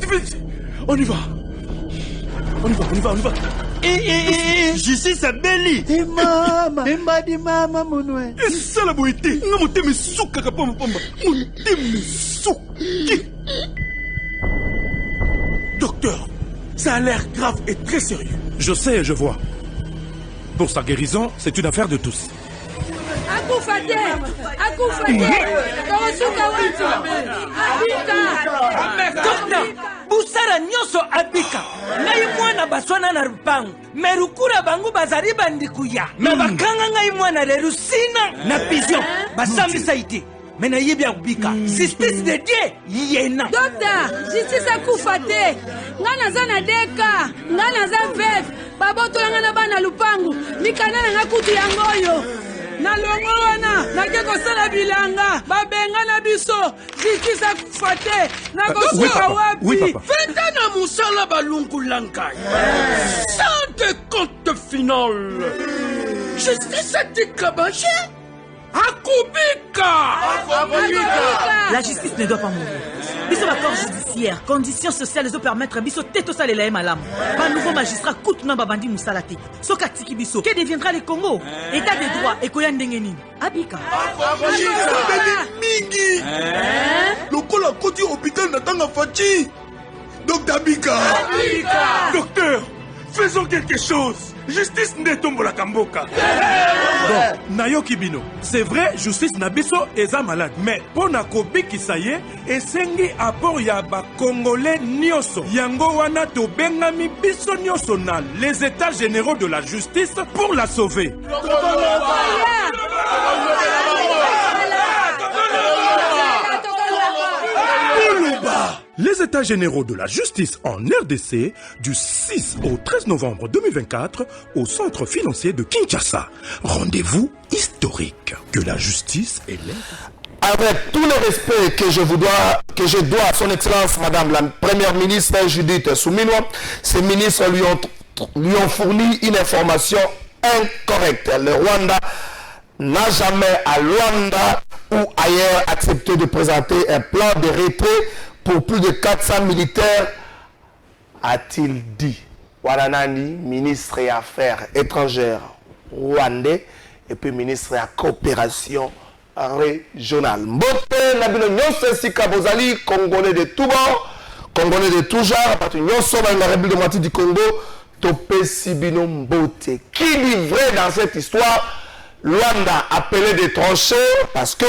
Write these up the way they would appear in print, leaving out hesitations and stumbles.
vite. On y va. On y va. Justice à Belly. Di mama. Demba di mama monwe. Et ça la beauté. Nga moteme souka kapamba pamba. Moteme souki. Docteur, ça a l'air grave et très sérieux. Je sais, je vois. Pour sa guérison, c'est une affaire de tous. Akufate. Tosuka wetu. Abika. Docteur, busara nyoso abika. Ngai mwana baswana na rupangu. Merukura bangu bazari bandikuya. Na bakanga ngai mwana lerusina na vision. Basambi saiti. Mena yebi abika. Justice de Dieu yena. Docteur, justice akufate. Ngana zana deka. Ngana za vef. Baboto ngana bana lupangu. Mikana nga kutu yangoyo. Na longo wana nakeko sala bilanga babenga na biso justice akufate na kosuka wapi. Oui, papa. Feta na musala balungu lankai. Sans de compte final. Justice à Tikabaché. Akubika. La justice ne doit pas mourir. Biso va corps judiciaire, conditions sociales zo permettre biso teto salela e malam. Pas nouveau magistrat coûte na babandi musalate. Soka tiki biso, que deviendra le Congo? État de droit et koya ndenge nini? Abika. Mingi. Lokola koti hôpital natanga fachi. Docteur Abika. Docteur, faisons quelque chose. Justice netombo la kamboka. Bon, Nayoki Bino, c'est vrai, justice nabiso eza malade. Mais pour Nakobi Kisaye, esengi apport ya ba Congolais nyoso. Yango wana to bengami biso nyoso na les états généraux de la justice pour la sauver. Les états généraux de la justice en RDC du 6 au 13 novembre 2024 au centre financier de Kinshasa. Rendez-vous historique. Que la justice est là. Avec tout le respect que je dois à son excellence Madame la Première ministre Judith Suminwa, ces ministres lui ont fourni une information incorrecte. Le Rwanda n'a jamais à Luanda ou ailleurs accepté de présenter un plan de retrait pour plus de 400 militaires, a-t-il dit. Waranani, ministre des Affaires étrangères rwandais et puis ministre de la coopération régionale. Mbote, Nabino Nyonso Sika Bozali, Congolais de tout bord, Congolais de tout genre, à partir de Nyonso, dans la République démocratique du Congo, Topé Sibino Mbote. Qui dit vrai dans cette histoire? Luanda appelé des tranchées parce que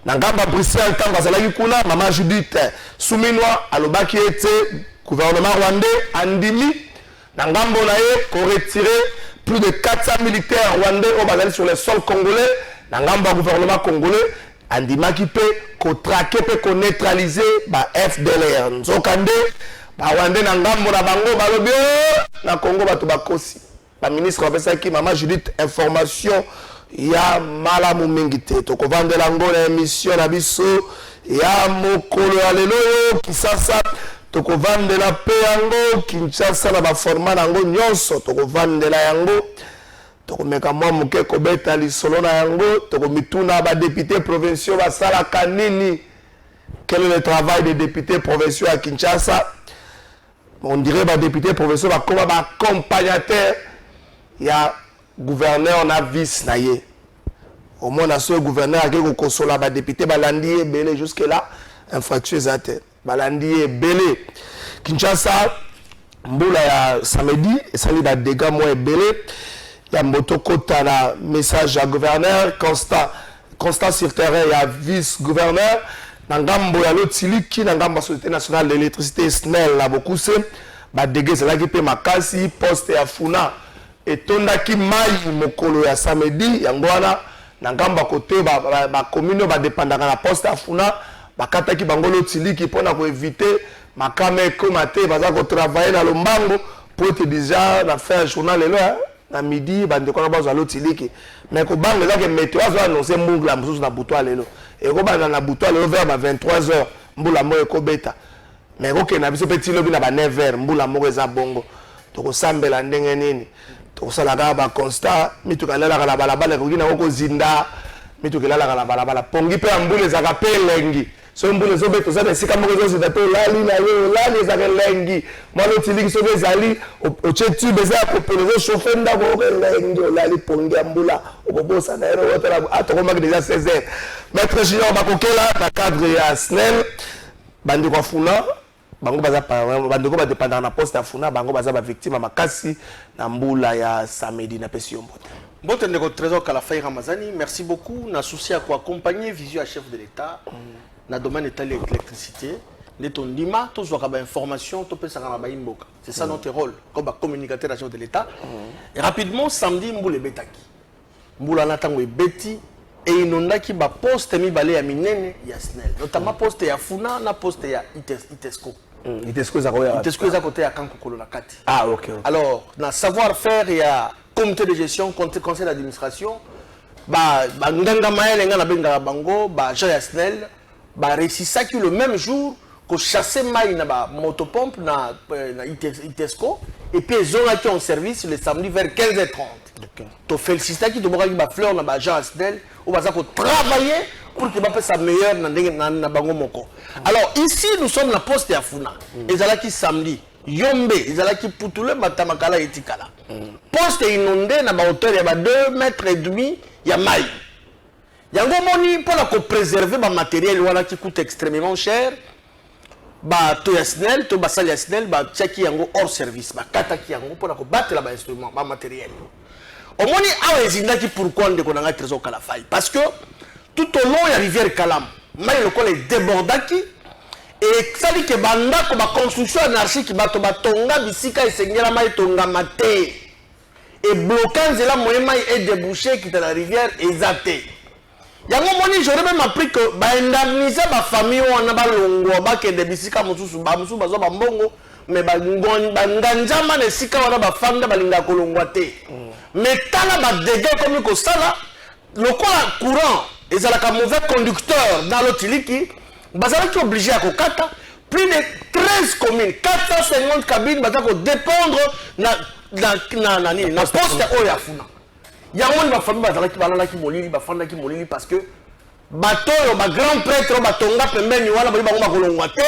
Nangamba Bruxelles, quand Bazalaki Kuna, Maman Judith Suminwa, Alobaki était gouvernement rwandais, Andimi, Nangambo Naye, qu'on retirait plus de 400 militaires rwandais au Bazali sur le sol congolais, Nangamba gouvernement congolais, Andimaki peut qu'on traquer, peut qu'on neutraliser, FDLR. Nzokande, Rwandais Nangambo na Bango, Balobio, na Congo Batubakosi. La ministre Abesaki, Maman Judith, information. Ya malamu mingi te tokovandela ngo na émission na biso ya mokolo ya lelo kisasa tokovandela pe yango Kinshasa na ba format nango nyonso tokovandela yango tokomeka mwa muke kobeta lisolo na yango tokomituna ba députés provinciaux basala kanini. Quel est le travail des députés provinciaux à Kinshasa? On dirait ba députés provinciaux ba comme ba accompagnateur ya gouverneur na vice na ye. Au moins na ce gouverneur a quelque consola ba député balandi belé jusque là infraction zate balandi belé. Kinshasa mbula ya samedi et sali ba dégâts moins belé ya motokota na message à gouverneur constat sur terrain ya vice gouverneur na ngambo ya lotiliki na ngambo société nationale de l'électricité SNEL la beaucoup se ba dégâts là qui pe makasi poste ya funa et tondaki mai mokolo ya samedi yango wana na ngamba côté ba commune ba dépendaka na poste afuna bakataki bangolo tiliki pona ko éviter makame ko maté baza ko travailler na lombango pour être déjà na faire journal lelo na midi ba ndeko na bazo lotiliki mais ko banga za ke météo azo annoncer mbungla msusu na butwa lelo et ko bana na butwa lelo vers 23h mbula moyo ko beta mais ko ke na biso petit lobi na ba 9h mbula moko eza bongo to ko sambela ndenge nini. Tout ça là bas constat mitukalala la balabala ko gina ko zinda mitukalala la balabala pongi pe ambule za kapelengi so mbula zo beto za esika moko zo zita to lali na yo lali ezaka elengi mwana otiliki soki ezali otie tube eza ya kopela zo chauffe ndako oko elengi olali pongi ya mbula okobosa na ero otala atokomaki déjà 16 heures. Maître Junior bakokela na cadre ya SNEL bandi kwa funa bango baza bandeko badépendant na poste ya funa bango baza bavictime makasi na mbula ya samedi na pesi yo mbote. Mbote ndeko Trésor Kalafai Ramazani, merci beaucoup. Na souci à quoi accompagner vision à chef de l'État na domaine de l'électricité. Nous avons des informations, c'est ça notre rôle comme communicateur à chef de l'État. Et rapidement, samedi, nous avons Betaki. Nous avons Beti et inondaki ba poste mi balé ya minene ya SNEL. Notamment poste ya Funa na poste ya Itesco. Itesco za koya. Itesco za côté ya Kankokolo na kati. Ah OK. Alors, na savoir-faire il y a comité de gestion, conseil d'administration, nganga maël nga na benga bango, Jean Yasnel, réussi ça qui le même jour que chasser maï na motopompe na Itesco et puis ils ont été en service le samedi vers 15h30. To féliciter qui to boka ki ba fleur na Jean Yasnel, ou ba ko travailler pour que ba fasse sa meilleure na bango moko. Alors ici nous sommes la poste ya Funa. Ezalaki samedi. Yombe, ils allaient qui poutoule batamakala etikala. Poste inondé na ba hauteur ya ba 2,5 mètres ya maille. Yango moni pour la préserver ba matériel wala qui coûte extrêmement cher. Ba to SNEL, to basali SNEL, ba tchaki yango hors service, ba kataki yango pour la ko battre la ba instrument, ba matériel. Au moni awa ezindaki pourquoi ndeko na ngai Trésor Kalafai parce que tout au long ya rivière Kalam, maille le col est débordaki. Et ça dit que banda comme la construction anarchique bato batonga bisika esengela mai tonga maté et bloquant la moyen est débouché qui dans la rivière ezate. Yango moni j'aurais même appris que ba indemniser ba famille wana ba longwa ba ke de bisika mususu bazo ba mbongo mais ba nganjama ne sika wana ba fanda balinga kolongwa te. Mais tala ba dégâts comme ko sala le courant ezalaka mauvais conducteur dans l'otiliki. Bazala qui est obligé à Kokata, plus de 13 communes, 450 cabines, bazala qui dépendre na poste au Yafuna. Il y a une famille bazala qui balala qui molili, bafanda qui molili parce que bateau, ba grand prêtre, batonga pembeni wala bali bango bakolongwate,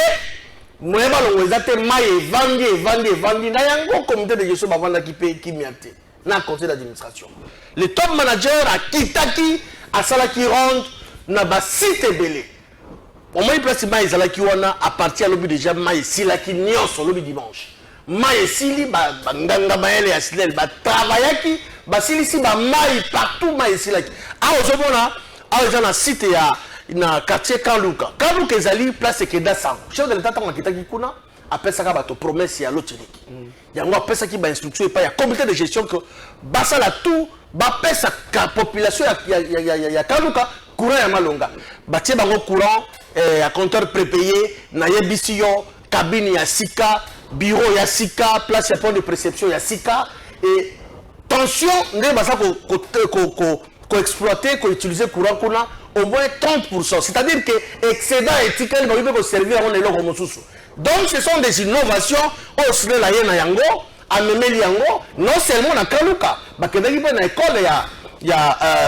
moyeba longwezate maye vandi na yango comité de gestion bavanda qui miate na conseil d'administration. Le top manager a kitaki à sala qui rentre na ba site belé. Au moins, principalement, ils allaient qui à partir de l'objet déjà maï si la qui n'y sur le dimanche. Maï si li nganga maël et asnel travailler qui si si maï partout maï si la qui. Ah aujourd'hui on a cité na quartier Kaluka. Kaluka ils allaient place que d'asang. Chef de l'État tant que qui kuna après ça ba to promesse ya l'autre niki. Yango après ça qui ba instruction et pas ya comité de gestion que basa la tout ba pesa la population ya Kaluka courant ya malonga. Batie bango courant à compteur prépayé, na yebisiyo, cabine ya sika, bureau ya sika, place ya point de préception ya sika et tension ne basa ko exploiter, ko utiliser courant kuna au moins 30%, c'est-à-dire que excédent éthique il va peut servir à l'élève comme sous. Donc ce sont des innovations au SNEL la yena yango, amemeli yango, non seulement na Kaluka, ba kedaki na école ya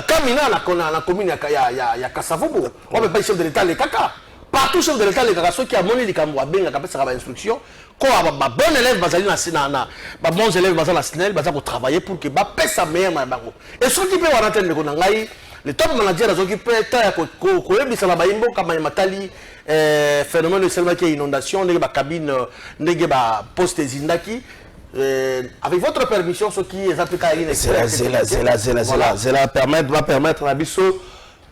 Kamina na commune ya Kasavubu. On peut pas chef de l'État les caca. Partout chef de l'État les caca ceux qui a moni les kamwa benga kapesa ka ba instruction ko ba bon élève bazali na ba bons élèves bazali na SNEL bazali ko travailler pour que ba pesa meilleur ma bango. Et ceux qui peut wana tele ko ngai le top manager azo qui peut ta ko yebisa na ba imbo kama matali phénomène de seulement qui inondation ndenge ba cabine ndenge ba poste zindaki. Avec votre permission, ce qui est appliqué c'est la permettre à Bisso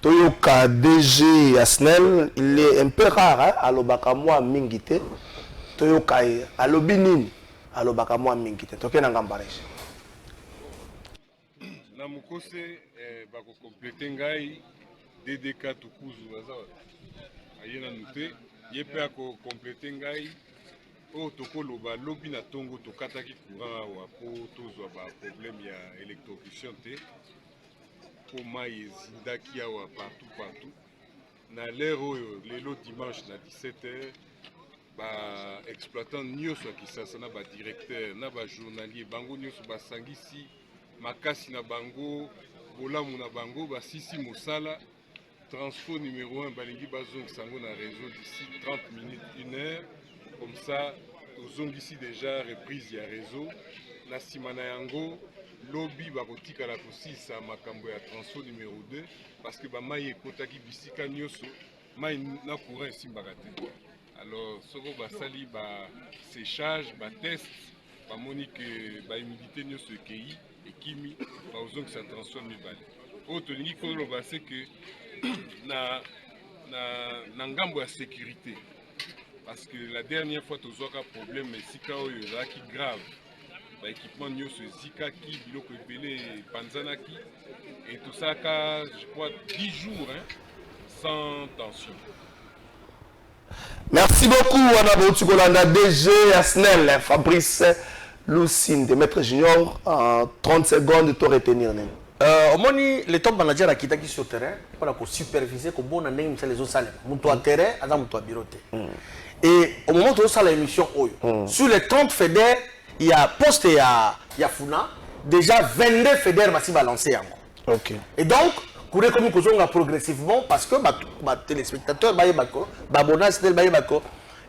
Toyoka DG Asnel, il est un peu rare à l'Obakamwa Mingite Toyoka à l'Obinin à l'Obakamwa Mingite Tokena Gambaresh na mukose bako compléter ngai DDK tukuzu baza ayena nute yepe ako compléter ngai o tokoloba lobi na tongo tokataki courant awa po tozwa ba problème ya électrocution te po mai ezindaki awa partout na l'heure oyo lelo dimanche na 17h ba exploitant nyonso ya Kisasa na ba directeur na ba journalier bango nyonso basangisi makasi na bango bolamu na bango basisi mosala transport numéro 1 balingi bazong sango na réseau d'ici 30 minutes 1 heure comme ça tozong ici déjà reprise ya réseau na sima na yango lobby bakotika la kosisa makambo ya transport numéro 2 parce que bamai ekotaki bisika nyonso mai na courant esimbaka te. Alors soko basali ba séchage ba test bamoni ke ba humidité nyonso ekei ekimi bazongisa transport mibale oyo tolingi koloba se ke na ngambo ya sécurité parce que la dernière fois tozwaka problème esika oyo ezalaki grave baéquipement nyonso ezikaki biloko ebele epanzanaki et tosalaka je crois 10 jours sans tension. Merci beaucoup wana bauti kolanda DG Asnel Fabrice Lucinde Maître Junior en 30 secondes to retenir nene. Au moni le top manager akita qui sur le terrain pour superviser que bon année les autres salles monto à terrain adam monto à bureauté. Et au moment où ça l'émission sur les 30 fédères il y a poste il y a Funa déjà 22 fédères va s'y balancer encore. OK. Et donc courir comme nous progressivement parce que ma téléspectateur ba yebako ba abonnés c'était ba yebako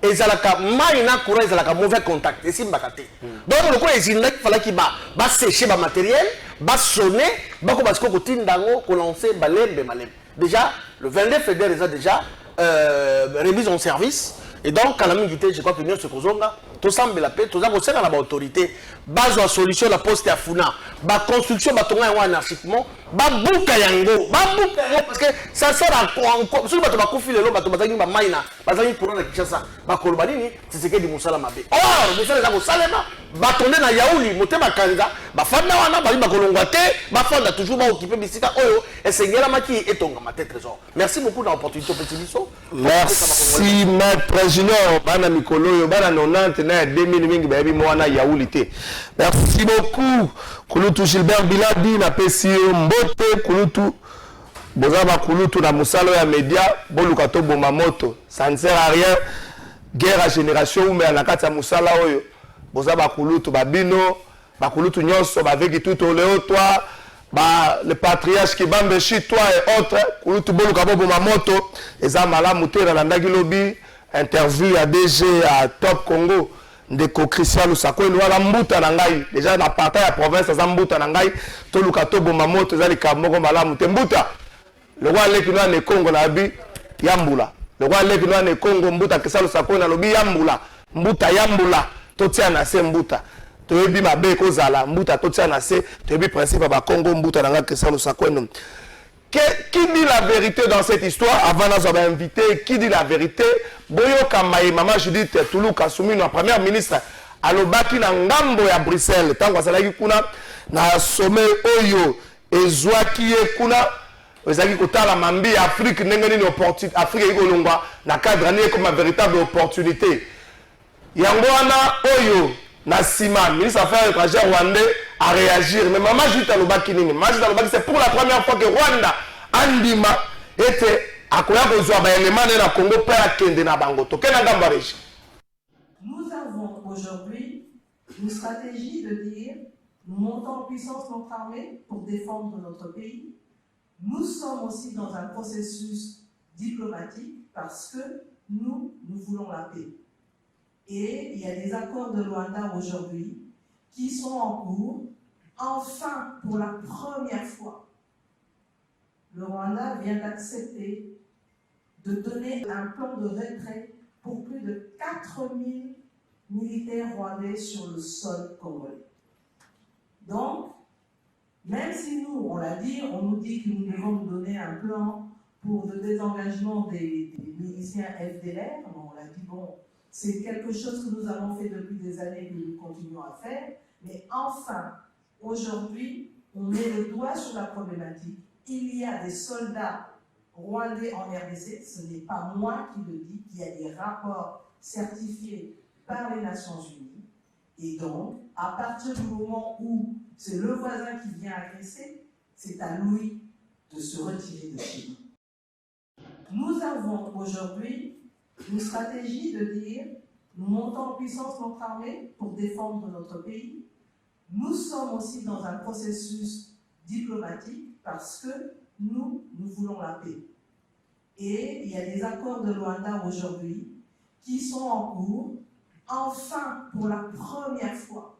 et zalaka maina courant zalaka mauvais contact et simbakate. Donc le coup il fallait qu'il ba sécher ba matériel ba sonner ba ko parce que ko tindango ko lancer balembe malem. Déjà le 22 fédères déjà remise en service et donc quand la milité je crois que nous se kozonga tout semble la paix tout ça ko na ba autorité base de solution la poste à Funa ba construction ba tonga yango anarchiquement ba buka yango parce que ça sert à quoi sur ba to ba kufile lo ba to bazangi ba maina bazangi courant na Kinshasa ba kolba nini c'est que di musala mabe or musala za ko salema ba tonde na yauli motema kanza ba fanda wana ba kolongwa te ba fanda toujours ba occuper bisika oyo esengela maki etonga ma tête trésor. Merci beaucoup de l'opportunité petit biso. Merci Maître Junior bana mikolo yo bana 90 na 2000 mingi ba yebi mwana yauli te. Merci beaucoup Kulutu Gilbert Biladi na pesi mbote Kulutu bozaba Kulutu na musalo ya média boluka to bomba moto ça ne sert à rien guerre à génération ou mais na kati ya musala oyo bozaba Kulutu babino ba Kulutu nyonso ba veki tout au léo toi ba le patriarche qui bambe chez toi et autres Kulutu boluka bomba moto eza malamu te na ndaki lobi interview à DG à Top Congo ndeko Christian Lusako wala mbuta na ngai déjà na partie ya province za mbuta na ngai to luka to bomba moto za likamoko malamu te mbuta le roi leki no ne Congo na bi yambula le roi leki no ne Congo mbuta Christian Lusako na lobi yambula mbuta yambula to tia na se mbuta to yebi mabe ko zala mbuta to tia na se to yebi principe ba Congo mbuta na ngai Christian Lusako no. Qui dit la vérité dans cette histoire? Avant d'avoir invité, qui dit la vérité? Boyo Kamaï, Maman Judith Toulou Kassoumi, notre première ministre, à l'Obaki na Ngambo ya Bruxelles, tant que ça l'a kuna na sommet Oyo, et Zouaki kuna, Ozaki Kota la Mambi, Afrique, n'engani une opportunité, Afrique et Golongwa, na cadre année comme une véritable opportunité. Yangoana Oyo, na Sima, ministre des Affaires étrangères rwandais, à réagir. Mais Maman Judith Alobaki Nini, Maman Judith Alobaki, c'est pour la première fois que Rwanda, Andima, était à Koyako ba élément de la Congo, Père Kende na Bango, Tokena Gambareji. Nous avons aujourd'hui une stratégie de dire nous montons en puissance notre armée pour défendre notre pays. Nous sommes aussi dans un processus diplomatique parce que nous voulons la paix. Et il y a des accords de Luanda aujourd'hui qui sont en cours. Enfin, pour la première fois, le Rwanda vient d'accepter de donner un plan de retrait pour plus de 4000 militaires rwandais sur le sol congolais. Donc, même si nous, on l'a dit, on nous dit que nous devons nous donner un plan pour le désengagement des miliciens FDLR, on l'a dit, bon, c'est quelque chose que nous avons fait depuis des années et que nous continuons à faire, mais enfin, aujourd'hui, on met le doigt sur la problématique. Il y a des soldats rwandais en RDC, ce n'est pas moi qui le dis, il y a des rapports certifiés par les Nations Unies. Et donc, à partir du moment où c'est le voisin qui vient agresser, c'est à lui de se retirer de chez nous. Nous avons aujourd'hui une stratégie de dire nous montons en puissance notre armée pour défendre notre pays. Nous sommes aussi dans un processus diplomatique parce que nous voulons la paix. Et il y a des accords de Luanda aujourd'hui qui sont en cours. Enfin, pour la première fois,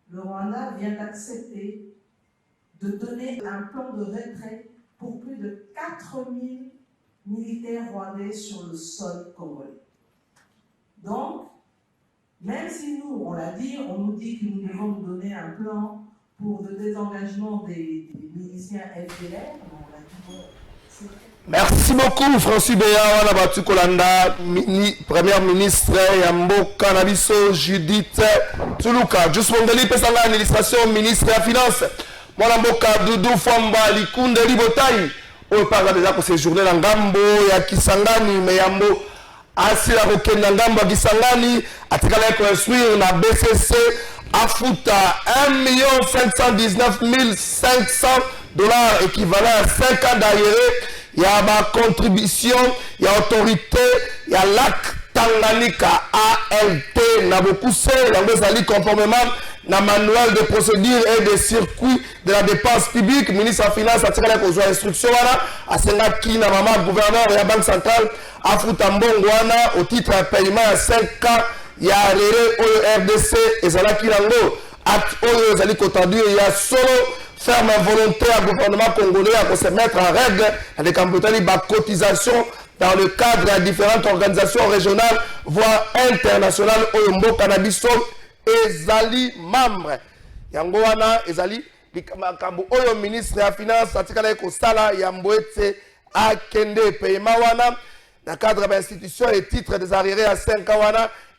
le Rwanda vient d'accepter de donner un plan de retrait pour plus de 4000 militaires rwandais sur le sol congolais. Donc, même si nous, on l'a dit, on nous dit que nous devons nous donner un plan pour le désengagement des miliciens FDLR, on l'a dit, bon, c'est vrai. Merci beaucoup Francis Beya wana batu kolanda première ministre ya mboka na biso Judith Tuluka juste mongeli pesanga administration ministre ya finance mwana mboka Dudu Fwamba Likunde Libotai oyo parla déjà ko séjourner na ngambo ya Kisangani mais yambo asila kokenda ngambo ya Kisangani atikala ko instruire na BCC afuta 1 519 500 $ équivalent à 5 ans d'arriéré. Il y a ma contribution, il y a autorité, il y a LAC Tanganyika ALT, n'a beaucoup de conformément na manuel de procédure et de circuit de la dépense publique. Ministre des Finances a tiré les instructions à Sengaki, na maman gouverneur de la Banque centrale, à Foutambongwana, au titre de paiement à 5 ans, il y a RDC et Zalaki Nango, acte Oyo Zali Kotadu, il y a solo. Faire ma volonté au gouvernement congolais à se mettre en règle avec un cotisation dans le cadre de différentes organisations régionales, voire internationales, Oyombo Cannabiso et Zali membre. Yangoana et Zali, Oyo ministre de la Finance, Atikala Kosala, Yamboete, Akende, Paymawana, dans le cadre de l'institution et titre des arriérés à 5 ans,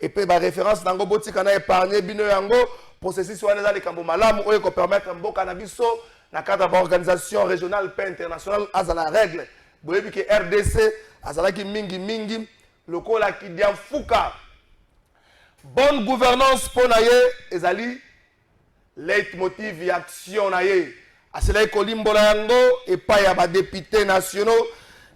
et puis référence dans Botikana épargné, Bino Yango. Processus sur les cambo malam ou qu'on permettre un beau cannabis dans le cadre de l'organisation régionale et internationale à la règle. Vous voyez que RDC, à la mingi, le cola qui dit Fouka. Bonne gouvernance pour naye, ezali leitmotiv et action naye. À cela kolimbola yango et pas ya ba députés nationaux.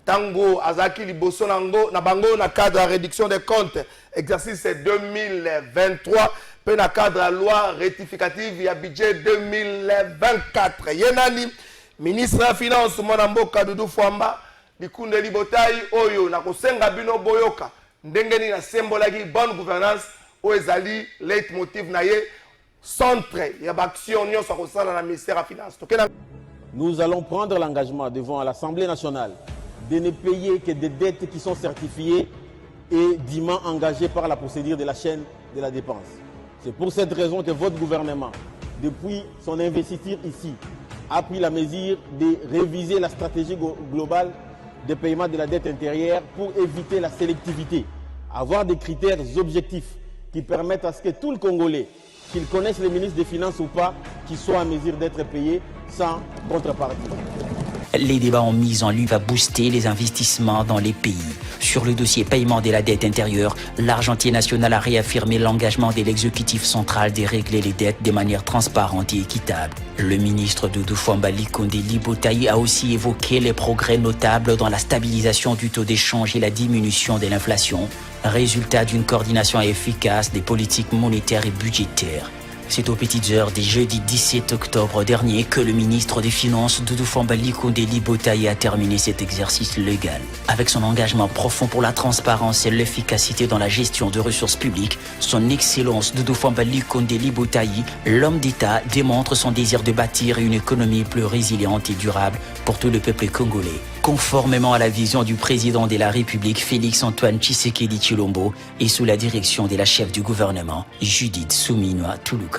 Tango Azaki Liboso Nango, Nabango, na cadre de réduction des comptes, exercice 2023, puis na cadre de la loi rectificative, il y a budget 2024. Yenani, ministre de la Finance, Mwanamboka Dudu Fwamba, Likunde Libotai, Oyo, na kosenga bino boyoka, ndengeni na sembolagi, bonne gouvernance, Oezali, leitmotiv naye, centre, il y a action, nyon sa kosala dans le ministère de la Finance. Nous allons prendre l'engagement devant l'Assemblée nationale de ne payer que des dettes qui sont certifiées et dûment engagées par la procédure de la chaîne de la dépense. C'est pour cette raison que votre gouvernement, depuis son investiture ici, a pris la mesure de réviser la stratégie globale de paiement de la dette intérieure pour éviter la sélectivité, avoir des critères objectifs qui permettent à ce que tout le Congolais, qu'il connaisse le ministre des Finances ou pas, qu'il soit en mesure d'être payé sans contrepartie. Les débats ont mis en lutte à booster les investissements dans les pays. Sur le dossier paiement de la dette intérieure, l'Argentier national a réaffirmé l'engagement de l'exécutif central de régler les dettes de manière transparente et équitable. Le ministre Dudu Fwamba Likunde Libotai a aussi évoqué les progrès notables dans la stabilisation du taux d'échange et la diminution de l'inflation, résultat d'une coordination efficace des politiques monétaires et budgétaires. C'est aux petites heures du jeudi 17 octobre dernier que le ministre des Finances, Dudu Fwamba Likunde Libotai, a terminé cet exercice légal. Avec son engagement profond pour la transparence et l'efficacité dans la gestion de ressources publiques, son Excellence Dudu Fwamba Likunde Libotai, l'homme d'État, démontre son désir de bâtir une économie plus résiliente et durable pour tout le peuple congolais, conformément à la vision du président de la République Félix-Antoine Tshisekedi Tshilombo et sous la direction de la chef du gouvernement, Judith Suminwa Tuluka.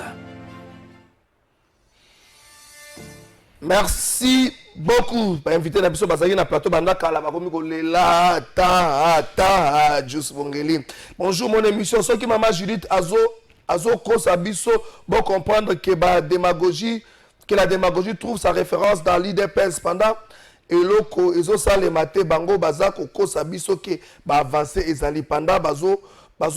Merci beaucoup. Invité na biso bazali na plateau banda kala bakomi kolela ta Jus Vongeli. Bonjour mon émission soki maman Judith azo kosa biso bon comprendre que la démagogie trouve sa référence dans l'IDPS pendant et loko ezo sale maté bango bazako kosa biso ke ba avancer ezali pendant bazo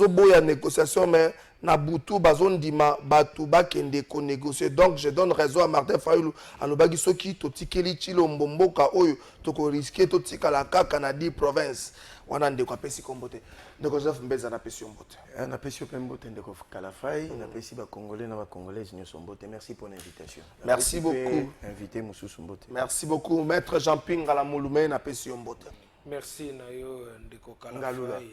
boya négociation mais na butu bazon dima batu bakende ko négocier. Donc je donne raison à Martin Fayulu anobagi soki totikeli Tshilombo mboka oyo toko risquer totika la kaka na 10 provinces. wana ndeko apesi kombo te ndeko Joseph Mbeza napesi mbote napesi pe mbote ndeko Kalafai napesi ba congolais na ba congolaises nyonso mbote. Merci pour l'invitation. Merci beaucoup invité mususu mbote. Merci beaucoup maître Jean-Pierre Ngalamulume napesi mbote. Merci na yo ndeko Kalafai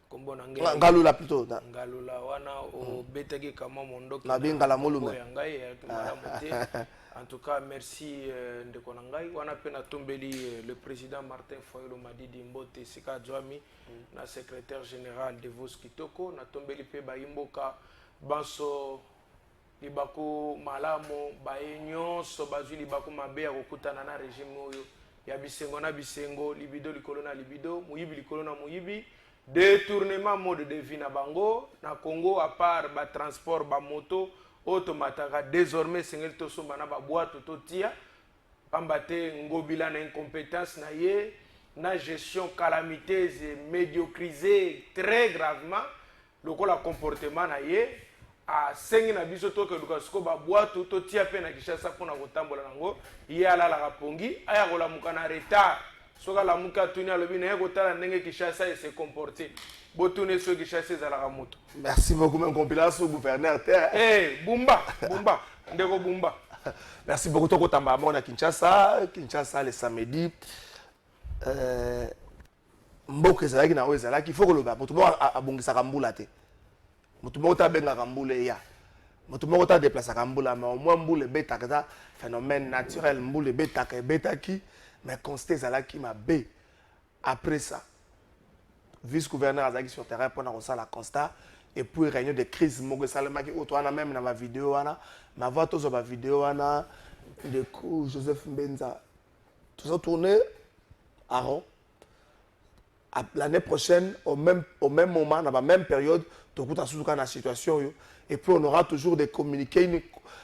kombo na ngai Ngalula plutôt Ngalula wana o betaki kama mondoki na bingala mulume ya ngai ya en tout cas merci ndeko na ngai wana pe na tombeli le président Martin Fayulu Madidi Mbote Sika Djwami na secrétaire général de Vos Kitoko na tombeli pe ba imboka banso libako malamu ba nyonso bazwi libako mabe ya kokutana na régime oyo ya bisengo na bisengo libido likolo na libido muyibi likolo na muyibi détournement mode de vie na bango na Congo à part ba transport ba moto automataka désormais sengel to somba na ba boîte to tia pambate ngobila na incompétence na ye na gestion calamiteuse et médiocrisée très gravement lokola comportement na ye a sengi na biso to ke lukasko ba boîte to tia pe na Kinshasa pona kotambola nango ye ala la pongi aya kola mukana retard soka la muka tuni alobi na kotala ndenge Kinshasa et se comporter botune so Kinshasa ezalaka moto. Merci beaucoup mon compilation gouverneur Bumba ndeko Bumba. Merci beaucoup toko tamba mona Kinshasa le samedi mboka ezalaki na ezalaki il faut que le moto mo abongisa kambula te moto mo ta benga kambula ya moto mo ta déplacer kambula mais au moins mbule betaka phénomène naturel mbule betaka betaki mais constate zalaki mabe. Après ça vice-gouverneur azaki sur terrain pour na la constat et puis réunion de crise moko salemaki autoana même na ma vidéo wana ma voix tous ba vidéo wana de coup Joseph Mbenza tout ça tourné à rond. L'année prochaine au même moment dans la même période tout coup dans la situation et puis on aura toujours des communiqués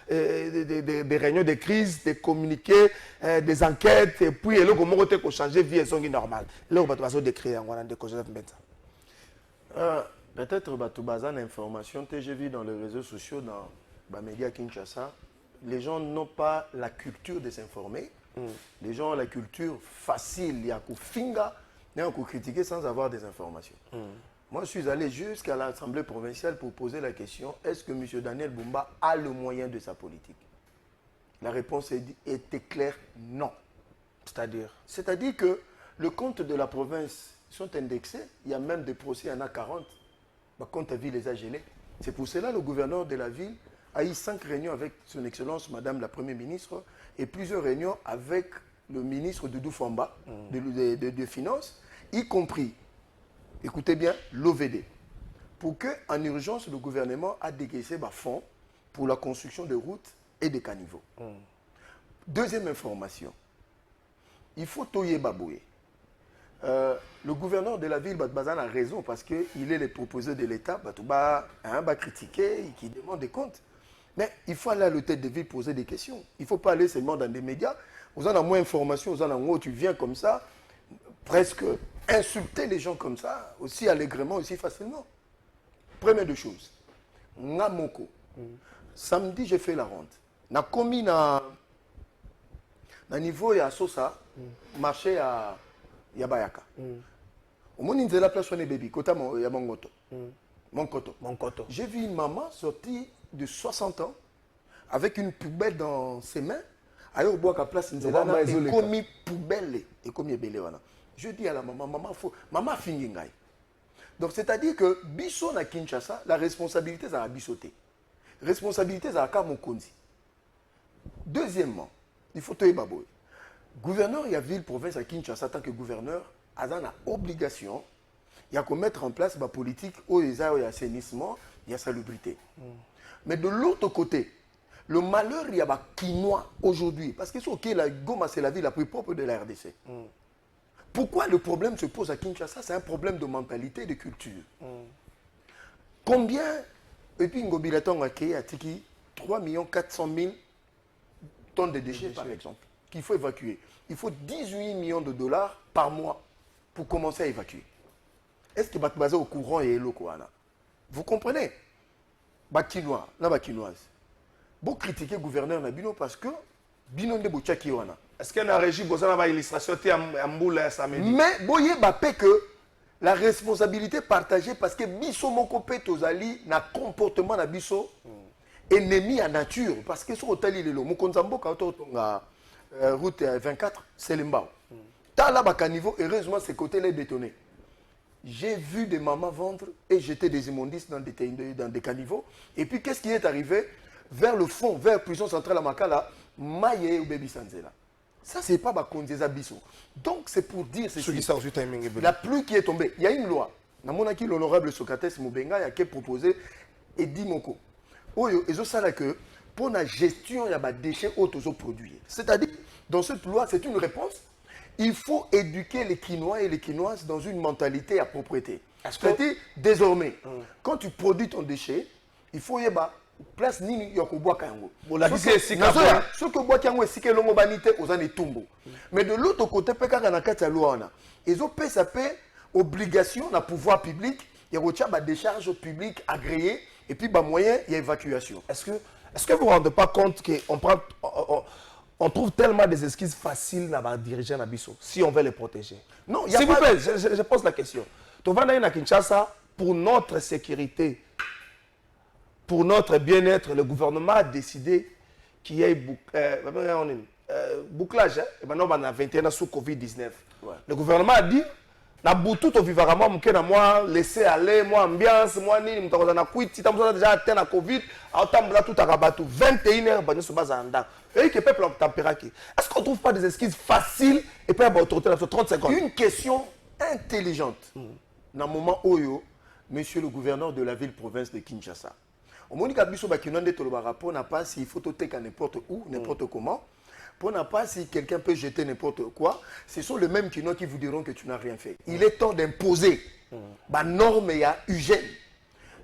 des réunions de crise, des communiqués, des enquêtes, et puis le comment on peut changer vie et son vie normale. Là, on va tout décrire en de Joseph Mbenza. Peut-être que tu as une information que j'ai vu dans les réseaux sociaux, dans les médias Kinshasa. Les gens n'ont pas la culture de s'informer. Les gens ont la culture facile, il y a qu'au finga, il y a qu'au critiquer sans avoir des informations. Moi, je suis allé jusqu'à l'Assemblée provinciale pour poser la question, est-ce que M. Daniel Bumba a le moyen de sa politique? La réponse était claire, non. C'est-à-dire que le compte de la province sont indexés, il y a même des procès, il y en a 40. Le compte à ville les a gelés. C'est pour cela que le gouverneur de la ville a eu 5 réunions avec son Excellence, Madame la Première ministre, et plusieurs réunions avec le ministre Doudou Famba, de Finances, y compris, écoutez bien, l'OVD, pour qu'en urgence, le gouvernement a décaissé des fonds pour la construction de routes et de caniveaux. Deuxième information, il faut toyer baboué. Le gouverneur de la ville Bazan a raison parce qu'il est le proposeur de l'État, va critiquer, qui demande des comptes. Mais il faut aller à l'hôtel de ville poser des questions. Il ne faut pas aller seulement dans des médias. Vous en avez moins d'informations, vous en avez moins, tu viens comme ça, presque insulter les gens comme ça, aussi allègrement, aussi facilement. Première deux choses. Ngamoko. Samedi, j'ai fait la ronde. Na commis na niveau ya Sosa, marché à Yabayaka. Au moment où la place on est baby, kota ya Mongoto. Monkoto. J'ai vu une maman sortie de 60 ans avec une poubelle dans ses mains. Alors au bois qu'à place Nzelana et commis poubelle et commis belé wana. Je dis à la maman, maman fingi ngai. Donc c'est-à-dire que biso na Kinshasa, la responsabilité ça a bisoté. Responsabilité ça a Kamokonzi. Deuxièmement, il faut te baboy. Gouverneur il y a ville province à Kinshasa tant que gouverneur a une obligation il y a qu'à mettre en place ma politique où il y a assainissement, il y a salubrité. Mais de l'autre côté, le malheur, il y a Quinois aujourd'hui. Parce que c'est la Goma, c'est la ville la plus propre de la RDC. Pourquoi le problème se pose à Kinshasa? C'est un problème de mentalité et de culture. Combien, et puis Ngobilaton a créé à Tiki 3 400 000 tonnes de déchets, par exemple, qu'il faut évacuer. Il faut 18 millions de dollars par mois pour commencer à évacuer. Est-ce que vous êtes au courant et le Kouana? Vous comprenez? Bakinois, la bakinoise. Vous critiquez le gouverneur Nabino parce que Bino de Bouchakiwana. Est-ce qu'il y a un régime qui a une illustration de Mboula samedi? Mais vous voyez que la responsabilité partagée parce que biso moko pe tozali na comportement na biso ennemi à nature parce que sur otali lelo mokonzambo ka otonga route 24 c'est Limbao. Tala baka niveau heureusement ces côtés les bétonnés. J'ai vu des mamans vendre et jeter des immondices dans des caniveaux. Et puis qu'est-ce qui est arrivé vers le fond, vers prison centrale à Makala, Maye ou Baby Sanzela. Ça, c'est pas Bakonzeza Bisso. Donc, c'est pour dire ceci. La pluie qui est tombée. Il y a une loi. Dans mon acquis, l'honorable Socrates Moubenga qui a proposé et dit Moko. Oyo, et ça là que pour la gestion, il y a des déchets autoproduits. C'est-à-dire, dans cette loi, c'est une réponse. Il faut éduquer les Quinois et les Quinoises dans une mentalité à propriété. C'est-à-dire, désormais, quand tu produis ton déchet, il faut y avoir place nini yokoboa kango. Ce que bois kango est que longo banité aux années tumbo. Mais de l'autre côté, peka na kati ya luana. Ils ont payé sa paix obligation na pouvoir public, il y a des décharges publiques agréées et puis bah moyen il y a évacuation. Est-ce que vous ne vous rendez pas compte qu'on trouve tellement des excuses faciles à diriger Nabiso si on veut les protéger? Non, s'il vous plaît, je pose la question. Tu vas aller à Kinshasa pour notre sécurité. Pour notre bien-être, le gouvernement a décidé qu'il y ait bouclage. Et maintenant, on a 21 ans sous Covid-19. Ouais. Le gouvernement a dit, na boutou to vivara moi laisser aller, moi ambiance, moi ni mtako na kuit, si t'as déjà atteint la Covid, autant tout à rabatou 21h bani so bazanda. Et que peuple température. Est-ce qu'on trouve pas des excuses faciles et puis à autorité dans 30 secondes? Une question intelligente. Dans le moment où monsieur le gouverneur de la ville-province de Kinshasa. Au moment où Biso Bakinonde Tolobara, pour n'a pas s'il faut te à n'importe où, n'importe comment, pour n'a pas si quelqu'un peut jeter n'importe quoi, ce sont les mêmes qui vous diront que tu n'as rien fait. Il est temps d'imposer la norme et à hygiène.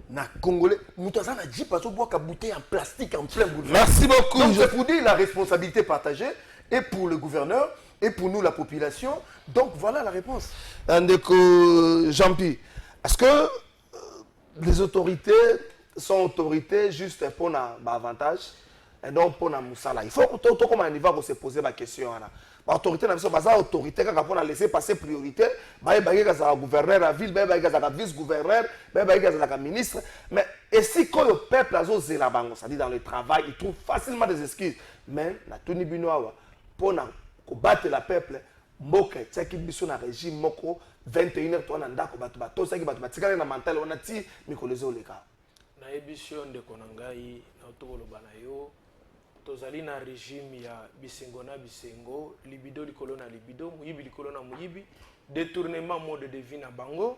Na Congolais, nous avons dit parce qu'on boit qu'à bouteille en plastique en plein bout. Merci beaucoup. Donc c'est pour dire la responsabilité partagée et pour le gouverneur et pour nous la population. Donc voilà la réponse. Ndeko Jean-Pierre, est-ce que les autorités sont autorités juste pour l'avantage et donc pour la moussala? Il faut que comment on va se poser la question. L'autorité n'a pas autorité pour laisser passer priorité. Il y a gouverneur de la ville, il y a vice-gouverneur, il y a ministre. Mais et si quand le peuple a osé la banque, c'est-à-dire dans le travail, il trouve facilement des excuses. Mais la Tony Binoa pour combattre le peuple, mboke tsaki biso na régime moko 21h to na ndako bato bato saki bato batikala na mental on a ti mikolezo leka na émission de konangai na tokoloba na yo tozali na régime ya bisengo na bisengo libido likolo na libido muyibi likolo na muyibi détournement mode de vie na bango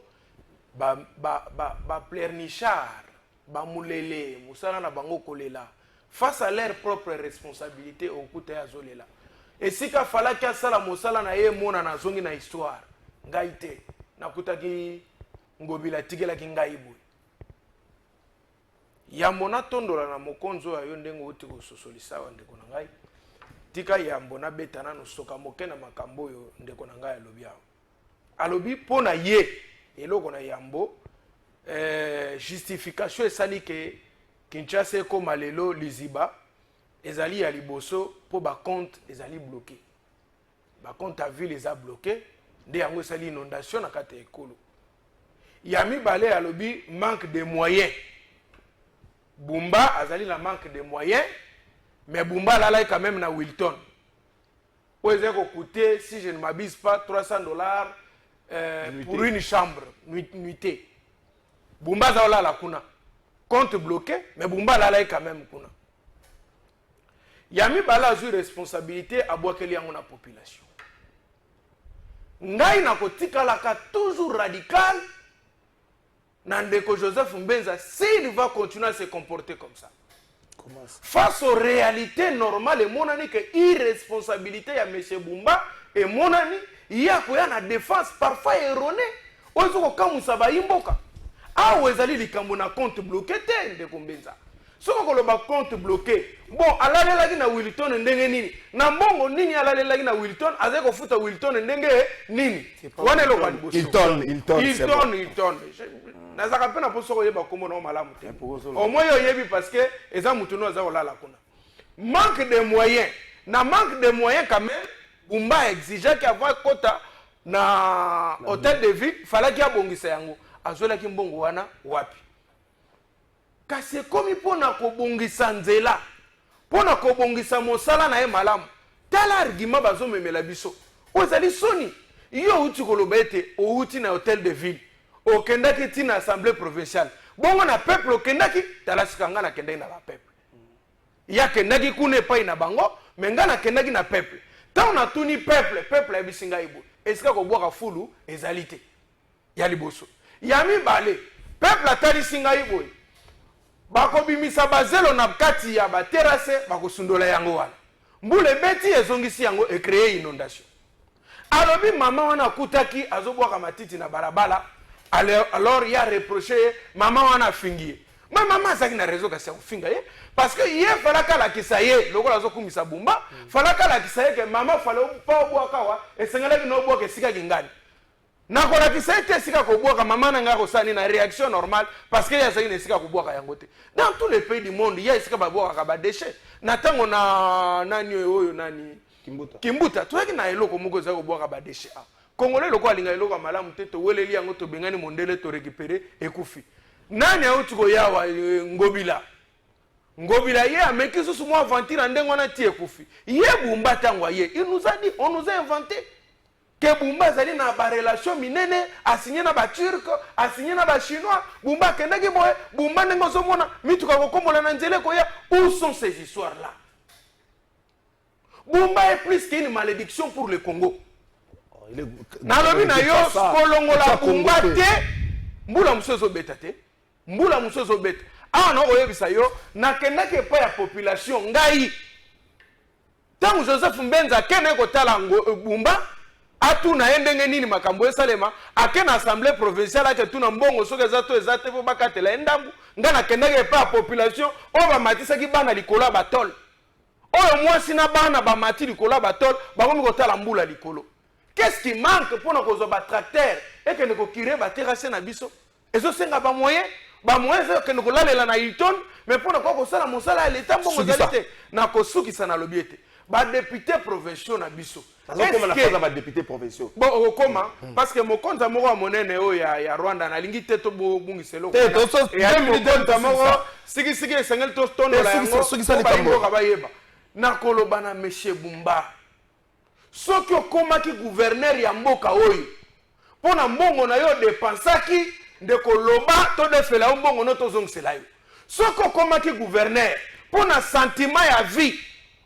ba pleurnichard ba mulele musala na bango kolela face à leur propre responsabilité au kuta ya zolela. Et si ka fala kia sala mosala na ye mona na zongi na histoire ngai te nakutaki ngobila tigela ki ngai boy yambo na tondola na mokonzo ya yo ndengo uti ko sosolisa wa ndeko na ngai tika yambo na betana no soka moke na makambo yo ndeko na ngai alobi awo alobi pona ye eloko na yambo justification esali ke Kinshasa ko malelo liziba ezali ya liboso po ba compte ezali bloqué ba compte à ville les a bloqué nde yango esali inondation na kati ekolo yami balé alobi manque de moyens Bumba azali la manque de moyens mais Bumba là quand même na Wilton où est-ce que coûter si je ne m'abuse pas $300 pour une chambre nuitée Bumba za la kuna compte bloqué mais Bumba là quand même kuna Yami bala a eu responsabilité à boakeli yango na population. Ngai na kotika laka toujours radical. Nandeko Joseph Mbenza, s'il va continuer à se comporter comme ça. Face aux réalités normales, et monani que irresponsabilité ya M. Bumba et monani il y a quoi na défense parfois erronée. Ozo kamu saba imboka. Ah wezali likambo na compte bloqué te ndeko Mbenza. Soko koloba compte bloqué. Bon, alalelaki na Wilton ndenge nini? Na mbongo nini alalelaki na Wilton? Azeko futa Wilton ndenge nini? Wane lo kaliboso. Hilton. Nazaka pena po soko yeba kombo na malamu te. Au moins yo yebi parce que eza mutu no azako lala kuna. Manque de moyens. Na manque de moyens quand même, Bumba exigeait qu'avoir quota na hôtel de ville falaki abongisa yango azolaki mbongo wana wapi kasi ekomi mpona kobongisa nzela mpona kobongisa mosala na ye malamu tala argument bazomemela biso ozali soni yo outi koloba ete outi na hôtel de ville okendaki ti na assemblée provinciale bongo na peuple okendaki tala sika nga nakendaki na bapeuple ye akendaki kuna epai na bango me nga nakendaki na peuple ntango natuni peuple ayebisi ngai boye esika kobwaka fulu ezali te ya liboso ya mibale peuple atalisi ngai boye bakobimisa bazelo na kati ya baterase bakosundola yango wana mbula ebeti ezongisi yango ekreye inondation alobi mama wana akutaki azobwaka matiti na balabala alors ya reproche ye mama wana afingi ye mama azalaki na réseau kasi ya kofinga ye parce que ye falaka alakisa ye lokola azokumisa bumba falaka alakisa ye ke mama fala mpa obwaka wa esengelaki na obwaka esikaki ngani nakolakisa ye te esika kobwaka mama na ngai akosala na réaction normale parce que ye azalaki na esika kobwaka yango te dans tous les pays du monde ye esika babwakaka badéchet na ntango na nani oyo nani kimbuta toyaki na eloko moko ezali kobwaka badéchet a congolais lokola alinga eloko ya malamu te toweleli yango tobengani mondele torécupere ekufi nani auti koyawa ngobila ye ameki susu mwa aventure ndenge wana ti ekufi ye bumba ntango ye il nous a dit on nous a inventé ke bumba azali na barelation minene asigné na baturke asigné na bachinois bumba akendaki boye bumba ndenge ozomona mituka kokombola na nzela ekoya où sont ces histoires là bumba est plus qu'une malédiction pour le Congo nalobi na yo kolongola bumba te mbula mosu ezobeta te mbula mosu ezobeta awa na oyebisa yo nakendaki epai ya population ngai ntango Joseph Mbenza akende kotala bumba atuna ye ndenge nini makambo esalema ake na assemblée provinciale ake tuna mbongo soki eza to eza te mpo bakatela ye ndambu ngai nakendaki epai ya population oyo bamatisaki bana likolo ya batole oyo mwasi na bana bamati likolo ya batole bakomi kotala mbula likolo qu'est-ce qui manque mpona kozwa batracteur ekende kokire baterase na biso ezosenga bamoyen ezokende kolalela na Hilton mais mpona kwa kosala mosala ya leta mbongo ezali te na kosukisa na lobi ete badepute provinciaux na biso badepute provinciaux bon okokoma parce que mokonza moko ya monene oyo ya Rwanda nalingi te tobungisa eloko mokonza moko sikisiki esengeli totondola yango balingoka bayeba nakoloba na Monsieur Bumba soki okomaki gouverneur ya mboka oyo mpona mbongo na yo depensaki ndeko loba todefela yo mbongo no tozongisela yo soki okomaki gouverneur mpona sentiment ya vie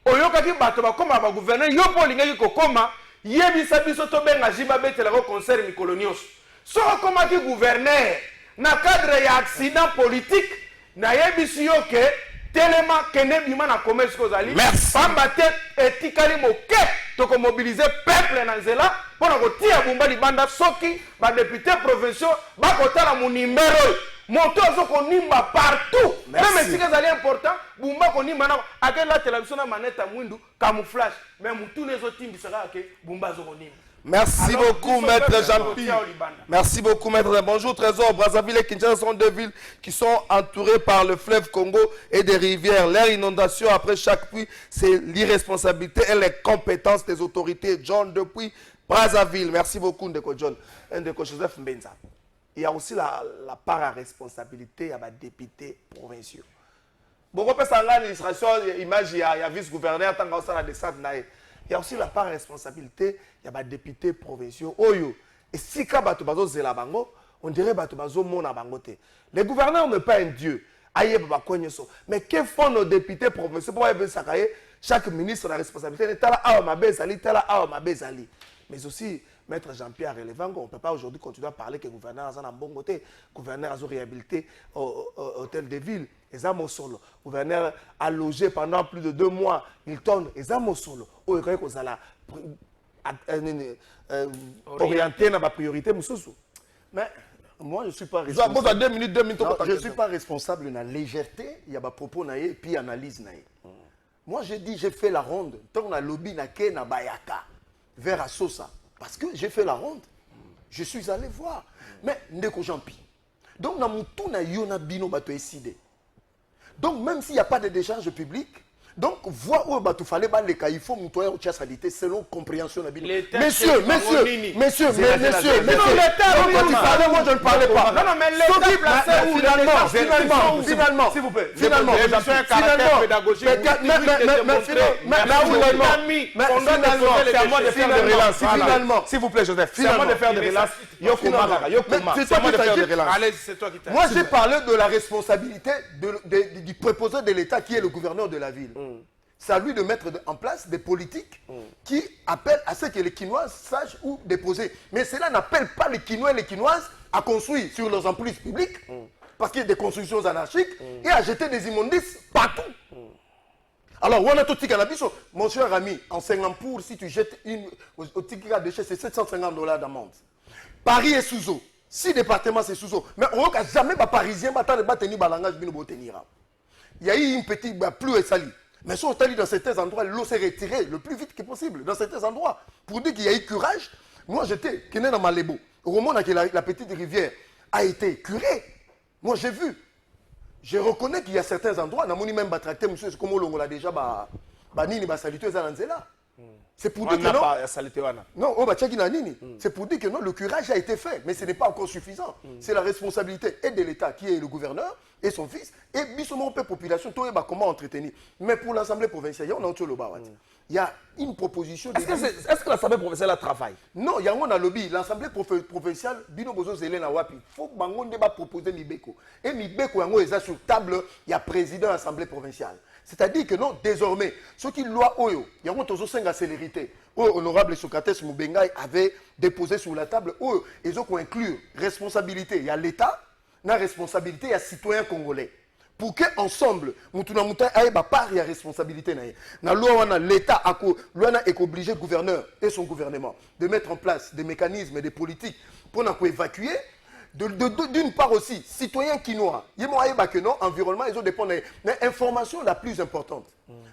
oyokaki bato bakoma bagouverneur yo mpo olingaki kokoma yebisa biso tobenga jiba betelako concert mikolo nyonso soki okomaki gouverneur na cadre ya accident politique nayebisi yo ke telema kende bima na commerce kozali pamba te etikali moke tokomobilize peuple na nzela mpona kotia bumba libanda soki badepute provinciaux bakotala monimbero moto azokonimba partout même esika ezali important bumba konimba na akelatela biso na manete ya mwindu camouflage mais mutuna ezotimbisaka ake bumba azokonimba. Merci beaucoup, Maître Jean-Pierre. Merci beaucoup, Maître. Bonjour, Trésor. Brazzaville et Kinshasa sont deux villes qui sont entourées par le fleuve Congo et des rivières. Leur inondation après chaque pluie, c'est l'irresponsabilité et les compétences des autorités. John depuis Brazzaville. Merci beaucoup, Ndeko John. Ndeko Joseph Mbenza. Il y a aussi la part à responsabilité à des députés provinciaux. Beaucoup de l'administration, image, il y a vice-gouverneur, tant qu'on la descente. Il y a aussi la part de responsabilité, il y a des députés provinciaux. Oyo. Et si Kabato Zela Bango, on dirait Bato Mona Bangote. Les gouverneurs n'est pas un dieu. Mais que font nos députés provinciaux pour chaque ministre a la responsabilité. Mais aussi, Maître Jean-Pierre relevant, on ne peut pas aujourd'hui continuer à parler que le gouverneur a un bon côté. Le gouverneur a réhabilité au hôtel de ville. Les âmes solo. Le gouverneur a logé pendant plus de 2 mois. Il tourne. Les âmes solo. Orienté dans la priorité. Mais moi, je ne suis pas responsable. 2 minutes. Non, je ne suis pas responsable de la légèreté. Il y a des propos et puis analyse. Moi, j'ai dit, j'ai fait la ronde. Tant qu'on a lobby na Bayaka vers Assosa. Parce que j'ai fait la ronde. Je suis allé voir. Mais Ndeko Jampi. Donc, dans mon tour, il y a bino bato décidé. Donc, même s'il n'y a pas de décharge publique, Donc, voir où il fallait les cas, il faut monter au salité selon compréhension. Messieurs, moi je ne parlais pas. Non, mais l'État, finalement, s'il vous plaît, finalement, c'est à moi de faire des relances. Finalement, s'il vous plaît, Joseph, c'est à moi de faire des relances. Moi, j'ai parlé de la responsabilité du préposé de l'État qui est le gouverneur de la ville. C'est à lui de mettre en place des politiques qui appellent à ce que les Quinoises sachent où déposer. Mais cela n'appelle pas les Quinois et les Quinoises à construire sur leurs emprises publiques, parce qu'il y a des constructions anarchiques, et à jeter des immondices partout. Alors, on a tout cannabis, mon cher ami, en Singapour, si tu jettes au ticket de déchets, c'est $750 d'amende. Paris est sous eau. 6 départements, c'est sous eau. Mais on n'a jamais pas parisien, il y a eu une petite pluie et sali. Mais si on t'a dit dans certains endroits, l'eau s'est retirée le plus vite que possible. Dans certains endroits. Pour dire qu'il y a eu curage, moi j'étais dans Malébo. Au moment où la petite rivière a été curée, moi j'ai vu. Je reconnais qu'il y a certains endroits, on a même tracté, monsieur, comme on l'a déjà, c'est pour dire que non, c'est pour dire que non, le curage a été fait, mais ce n'est pas encore suffisant. C'est la responsabilité et de l'État qui est le gouverneur et son fils, et bisomon la population, comment entretenir. Mais pour l'Assemblée provinciale, il y a une proposition. Est-ce que l'Assemblée provinciale a travaillé? Non, il y a un lobby. L'Assemblée provinciale, Bino Bozo Zelena Wapi, il faut que proposer Mibeko. Et Mibeko, il y a sur table, il y a président de l'Assemblée provinciale. C'est-à-dire que non, désormais, ceux qui loi Oyo, il y a un célérité. Honorable Socrates Moubengaï avait déposé sur la table, ils ont inclus responsabilité. Il y a l'État, la responsabilité, il y a citoyens congolais. Pour qu'ensemble, nous avons part de responsabilité. L'État est obligé, le gouverneur et son gouvernement, de mettre en place des mécanismes et des politiques pour évacuer. D'une part aussi, citoyens quinois, environnement, ils ont dépendent de l'information la plus importante.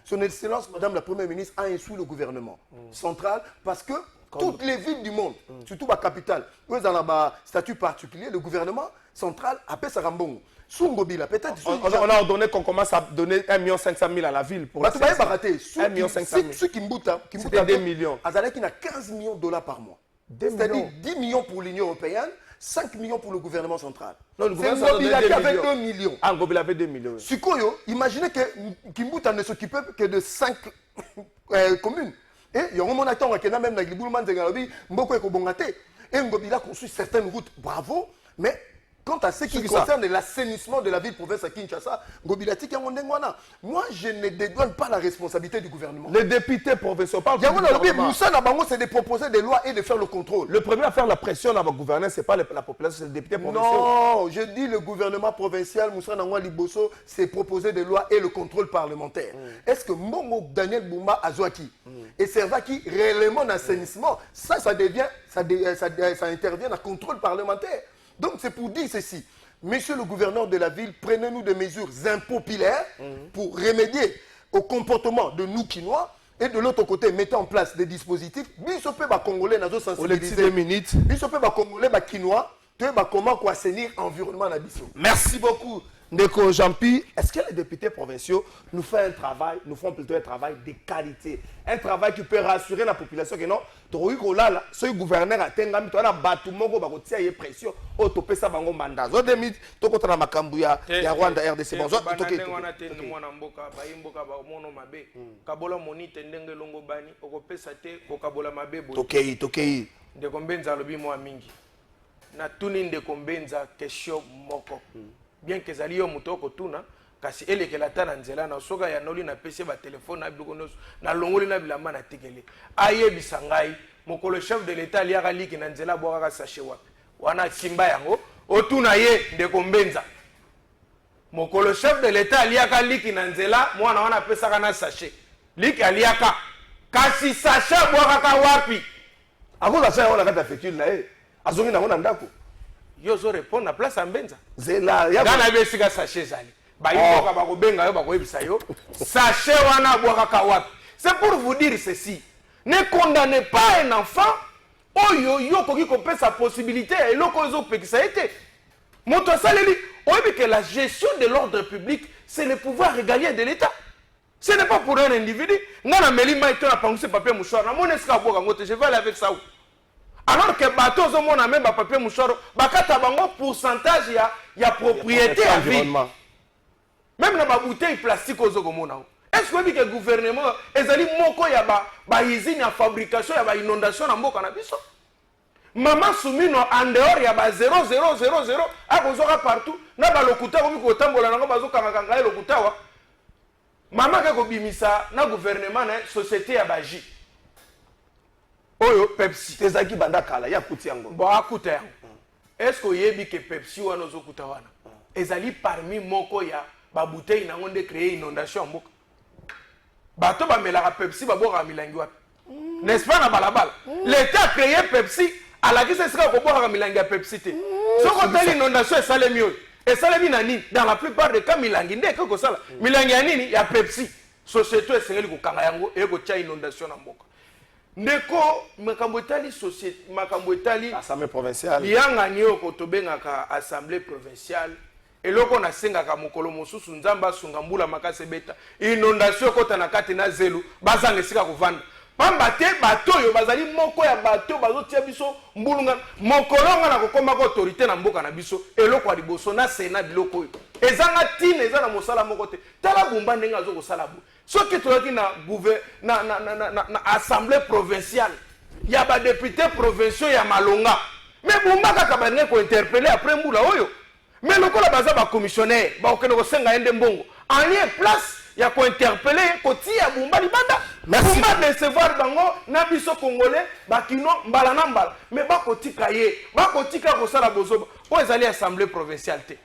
Son Excellence, Madame la Première ministre, a instruit le gouvernement central parce que toutes les villes du monde, surtout la capitale, où ils ont un statut particulier, le gouvernement central appelle ça Rambongo. On a ordonné qu'on commence à donner 1 500 000 à la ville pour 1 500 000. C'était 2 millions. Azalaki a 15 millions de dollars par mois. C'est-à-dire 10 millions pour l'Union européenne, 5 millions pour le gouvernement central. Non, le gouvernement central avait 2 millions. Ah, Ngobila avait 2 millions. Sukoyo, imaginez que Kimbuta ne s'occupait que de 5 communes. Et il y a un moment où même dans Gliboulman, Mboko et Kobongate. Et Ngobila construit certaines routes, bravo, mais quant à ce qui concerne l'assainissement de la ville-province à Kinshasa, moi, je ne dédouane pas la responsabilité du gouvernement. Les députés provinciaux parlent du gouvernement. C'est de proposer des lois et de faire le contrôle. Le premier à faire la pression dans votre gouvernement, ce n'est pas la population, c'est le député provincial. Non, je dis le gouvernement provincial, Moussa Nangwa Liboso, c'est proposer des lois et le contrôle parlementaire. Est-ce que Mbongo Daniel Bouma Azouaki et Servaki réellement l'assainissement, ça devient, ça intervient dans le contrôle parlementaire. Donc c'est pour dire ceci. Monsieur le gouverneur de la ville, prenez-nous des mesures impopulaires pour remédier au comportement de nous Quinois. Et de l'autre côté, mettez en place des dispositifs. Bisopé Congolais, nous sensibiliser. Bisopé Congolais, Quinois, comment assainir l'environnement. Merci beaucoup. Ndeko Jampi, est-ce que les députés provinciaux nous font plutôt un travail de qualité, un travail qui peut rassurer la population que non, ce gouverneur a été une pression au topé ça bango mandat. Zo demi to ko tana makambu ya Rwanda RDC bonzo to ke mwana mboka ba imboka ba mono mabe kabola monite ndenge longo bani okopesa te kokabola mabe bo tokei de kombenza lobi mo mingi na tuni de kombenza question moko bien que ezali yo moto okotuna kasi elekela ta na nzela na soka ya noli na pese ba telefone na biloko nyonso na longoli na bilamba na tikele ayebisa ngai mokolo chef de l'état aliaka liki na nzela bwakaka sachet wapi wana simba yango otuna ye ndeko mbenza mokolo chef de l'état aliaka liki na nzela mwana wana pesaka na sachet liki aliaka kasi sachet bwakaka wapi ako sachet wana kata fécule na ye azongi nango na ndako yo zo répondre na place à Mbenza. Zela ya na besika sachet zali. Ba yoka ba kobenga yo ba koyebisa yo. Sachet wana bwaka wapi. C'est pour vous dire ceci. Ne condamnez pas un enfant oyo yo koki kopesa sa possibilité et loko zo pekisa été. Moto saleli oyebi que la gestion de l'ordre public c'est le pouvoir régalien de l'État. Ce n'est pas pour un individu. Ngana melima ito na panguse papier mouchoir. Na mon eska boka ngote, je vais aller avec ça. Alors que bateau zo mona même papier mouchoir, bakata bango pourcentage ya propriété à vie. Même na ba bouteille plastique ozo komona. Est-ce que le gouvernement ezali moko ya ba usine ya fabrication ya ba inondation na mboka na biso? Maman Soumino en dehors ya ba 0000 akozoka partout na ba lokuta ko biko tambola nango bazokanga kanga lokuta wa. Maman ke ko bimisa na gouvernement na société ya baji. Oyo Pepsi tezaki banda kala ya kuti yango. Bo akuta yango. Est-ce que yebi ke Pepsi wana zokuta wana? Ezali parmi moko ya ba bouteille nango de créer inondation mboka. Bato ba melaka Pepsi ba boka milangi wapi? N'est-ce pas na balabala? L'État a créé Pepsi à la guise sera ko boka milangi ya Pepsi te. Soko tali inondation esale mieux. Esale nani dans la plupart des cas milangi ndeke ko sala. Milangi ya nini ya Pepsi. Société esengeli ko kanga yango e ko tia inondation na mboka. Ndeko makambo etali société makambo etali assemblée provinciale. Yanga niyo ko tobengaka assemblée provinciale. Eloko na sengaka mokolo mosusu nzamba sunga mbula makase beta inondation kota na kati na zelu bazanga esika kovanda pamba te bato yo bazali moko ya bato bazotia biso mbulunga mokolonga na kokoma ko autorité na mboka na biso eloko ya liboso na sena biloko yo ezanga tine eza na mosala moko te tala bumba ndenga zo kosala bu soki toyaki na na assemblée provinciale ya ba député provinciaux ya malonga mais bumba kaka banenge ko interpeller après mbula oyo. Mais le cola baza ba commissionnaire ba okene ko senga ende mbongo en lieu place ya ko interpeller ko tia bumba libanda bumba décevoir bango na biso congolais ba kino mbala na mbala mais ba ko tika ye ba ko tika ko sala bozoba po ezali assemblée provinciale te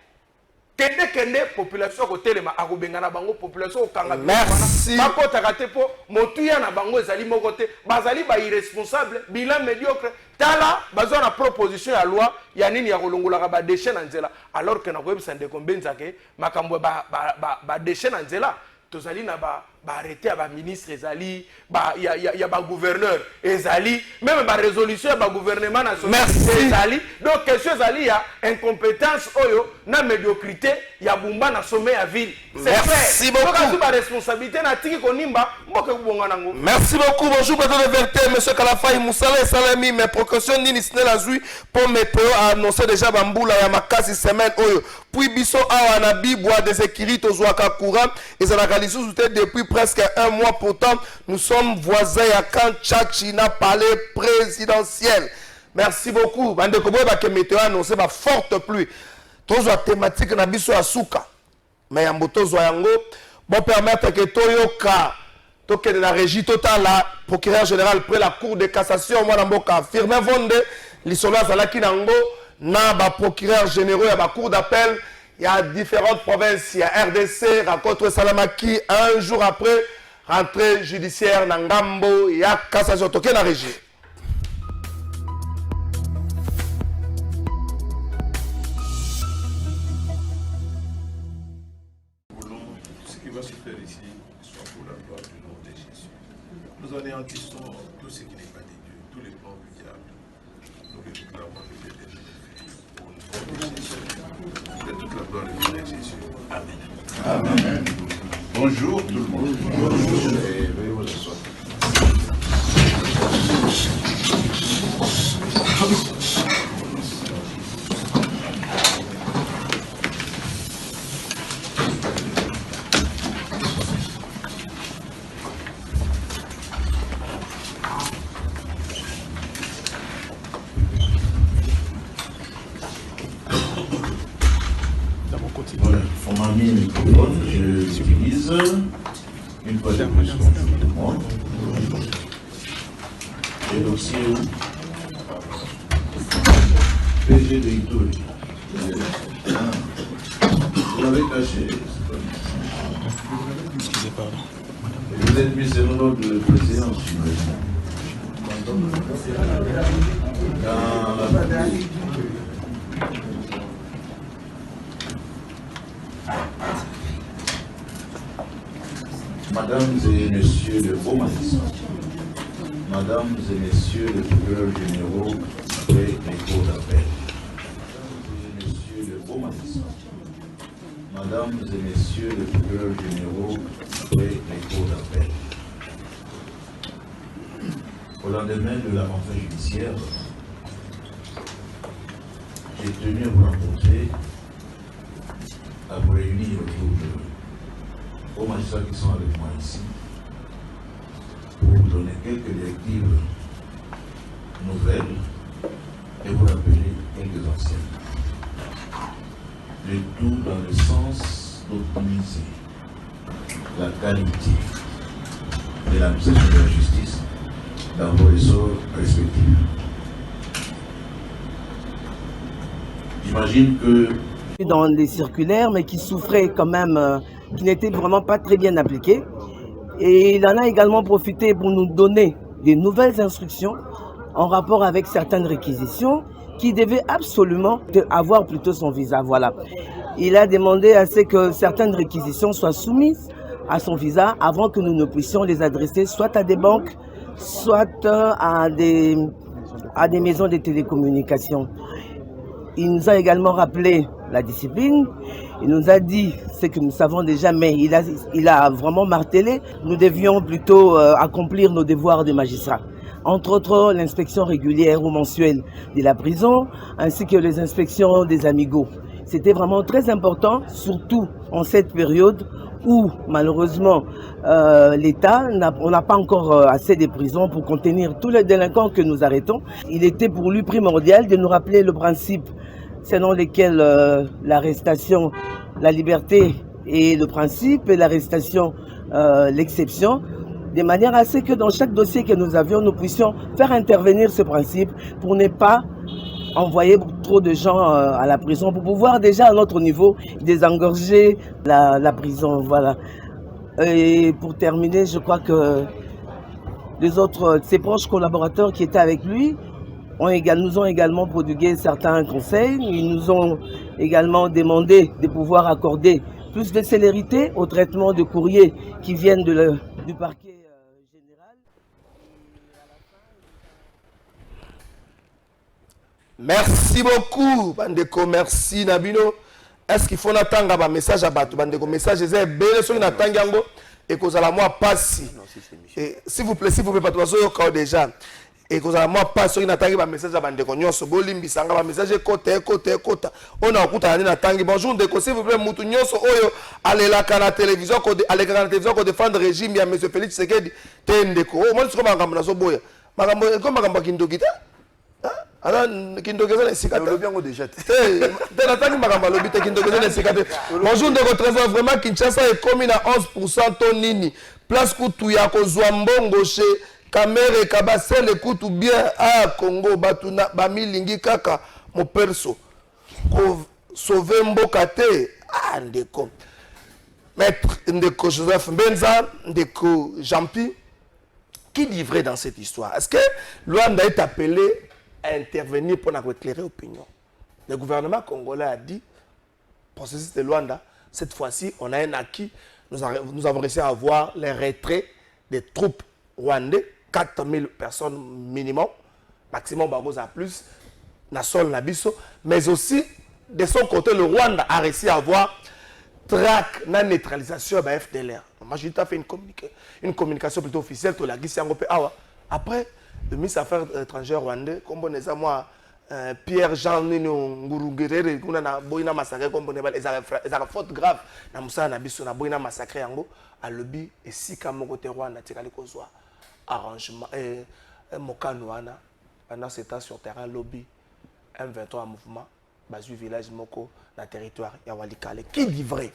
kende population ko telema akobengana bango population okanga merci ba ko takate po motuya na bango ezali moko te bazali ba irresponsable bilan médiocre tala bazona proposition ya loi ya nini ya kolongolaka ba déchets na nzela alors que na koyebisa ndeko mbenza ke makambo ba déchets na nzela tozali na ba arrêté ya ba ministre ezali ba ya ba gouverneur ezali même ba résolution ya ba gouvernement national ezali donc question ezali ya incompétence oyo na médiocrité ya bumba na sommet ya ville. Merci beaucoup. Ba responsabilité na tiki konimba mboke kubonga nango. Merci beaucoup. Bonjour plateau de vérité monsieur Kalafai Moussala et Salami mais précaution nini sine la zui pour météo a annoncé déjà bambula ya makasi semaine oyo puis biso awa na bibwa des équilites aux ouaka courant et ça la lisusu depuis presque un mois. Pourtant nous sommes voisins à Kanchachina palais présidentiel. Merci beaucoup. Bande koboy ba ke météo a annoncé ba forte pluie. Tozo thématique na biso asuka mais ya mbotozo yango bon permettre que toyoka tokende na régie totale la procureur général près la cour de cassation mwana mboka Firmin Vonde lisolo azalaki nango na ba procureur généraux ya ba cour d'appel il y a différentes provinces il y a RDC rencontre Salamaki un jour après rentrée judiciaire na ngambo ya cassation tokende na régie. Nous anéantissons tout ce qui n'est pas de Dieu, tous les plans du diable. Nous les réclamons le Dieu des Jésus. Que toute la gloire de Jésus. Amen. Amen. Bonjour tout le monde. Bonjour. Et veuillez vous asseoir. Pour ma microphone, je l'utilise une fois de plus pour tout le monde. Et le dossier PG de Ituri. Vous l'avez caché. Excusez, pardon. Vous êtes mis sur l'ordre de préséance, j'imagine. Mesdames et messieurs de beaux magistrats, mesdames et messieurs les procureurs généraux et les cours d'appel, mesdames et messieurs de beaux magistrats, mesdames et messieurs les procureurs généraux et les Au lendemain de la rentrée judiciaire, j'ai tenu à vous rencontrer, à vous réunir aux magistrats qui sont avec moi ici, pour vous donner quelques directives nouvelles et vous rappeler quelques anciennes. Le tout dans le sens d'optimiser la qualité de l'administration de la justice dans vos ressorts respectifs. J'imagine que dans les circulaires, mais qui souffraient quand même, qui n'étaient vraiment pas très bien appliquées. Et il en a également profité pour nous donner des nouvelles instructions en rapport avec certaines réquisitions qui devaient absolument avoir plutôt son visa. Voilà. Il a demandé à ce que certaines réquisitions soient soumises à son visa avant que nous ne puissions les adresser soit à des banques, soit à des maisons de télécommunications. Il nous a également rappelé la discipline. Il nous a dit ce que nous savons déjà, mais il a vraiment martelé. Nous devions plutôt accomplir nos devoirs de magistrats. Entre autres, l'inspection régulière ou mensuelle de la prison, ainsi que les inspections des amigos. C'était vraiment très important, surtout en cette période où, malheureusement, l'État, on n'a pas encore assez de prisons pour contenir tous les délinquants que nous arrêtons. Il était pour lui primordial de nous rappeler le principe selon lequel l'arrestation, la liberté est le principe et l'arrestation l'exception, de manière à ce que dans chaque dossier que nous avions, nous puissions faire intervenir ce principe pour ne pas envoyer trop de gens à la prison, pour pouvoir déjà à notre niveau désengorger la prison. Voilà. Et pour terminer, je crois que ses proches collaborateurs qui étaient avec lui nous ont également prodigué certains conseils. Ils nous ont également demandé de pouvoir accorder plus de célérité au traitement de courriers qui viennent du parquet général. Merci beaucoup, Bandeko. Merci, Nabino. Est-ce qu'il faut attendre un message à Batou? Bandeko, message est bel, sur Natangango et que vous allez moi passer. S'il vous plaît, pas tout déjà. Et que vous allez moi passer, un message à Bandeko. Nyonso, Bolimbi, Sanga, un message côté. On a écouté un Natangi. Bonjour, Ndeko, s'il vous plaît, Moutou Nyonso, Oyo, allez là, à la télévision, pour défendre le régime, il y a M. Félix Tshisekedi, Ndeko. Moi, je suis comme un gambazo boya. Comme un gambazo Kindogita. Alors, Kindogeza n'est pas le bien déjà. Bonjour, de votre vraiment Kinshasa est commis à 11% Tonini. Place Koutouya, Kozouambongo, chez Kamere, Kabasel, écoute bien à Congo, Batuna, Bamilingi Kaka, mon perso. Sauver Mbokate, Ndeko. Maître Ndeko Joseph Benza, Ndeko Jampi, qui dit vrai dans cette histoire? Est-ce que Luanda est appelé à intervenir pour éclairer l'opinion? Le gouvernement congolais a dit, processus de Luanda, cette fois-ci, on a un acquis. Nous avons réussi à avoir les retraits des troupes rwandais, 4000 personnes minimum, maximum Bagoza plus, Nassol Nabiso, mais aussi, de son côté, le Rwanda a réussi à avoir traque la neutralisation de la FDLR. Moi, j'ai fait une communication plutôt officielle, tu l'as dit, après, le ministre des Affaires étrangères rwandais, comme on est moi, Pierre-Jean Ngurungere, on a boina massacré, comme on est les faute grave, na musa na biso na boina massacré yango, à lobby et si comme côté Rwanda, tu as kozwa arrangement et mokanouana pendant ce temps sur terrain lobby M23 mouvement, basu village moko na territoire ya Walikale. Qui dit vrai?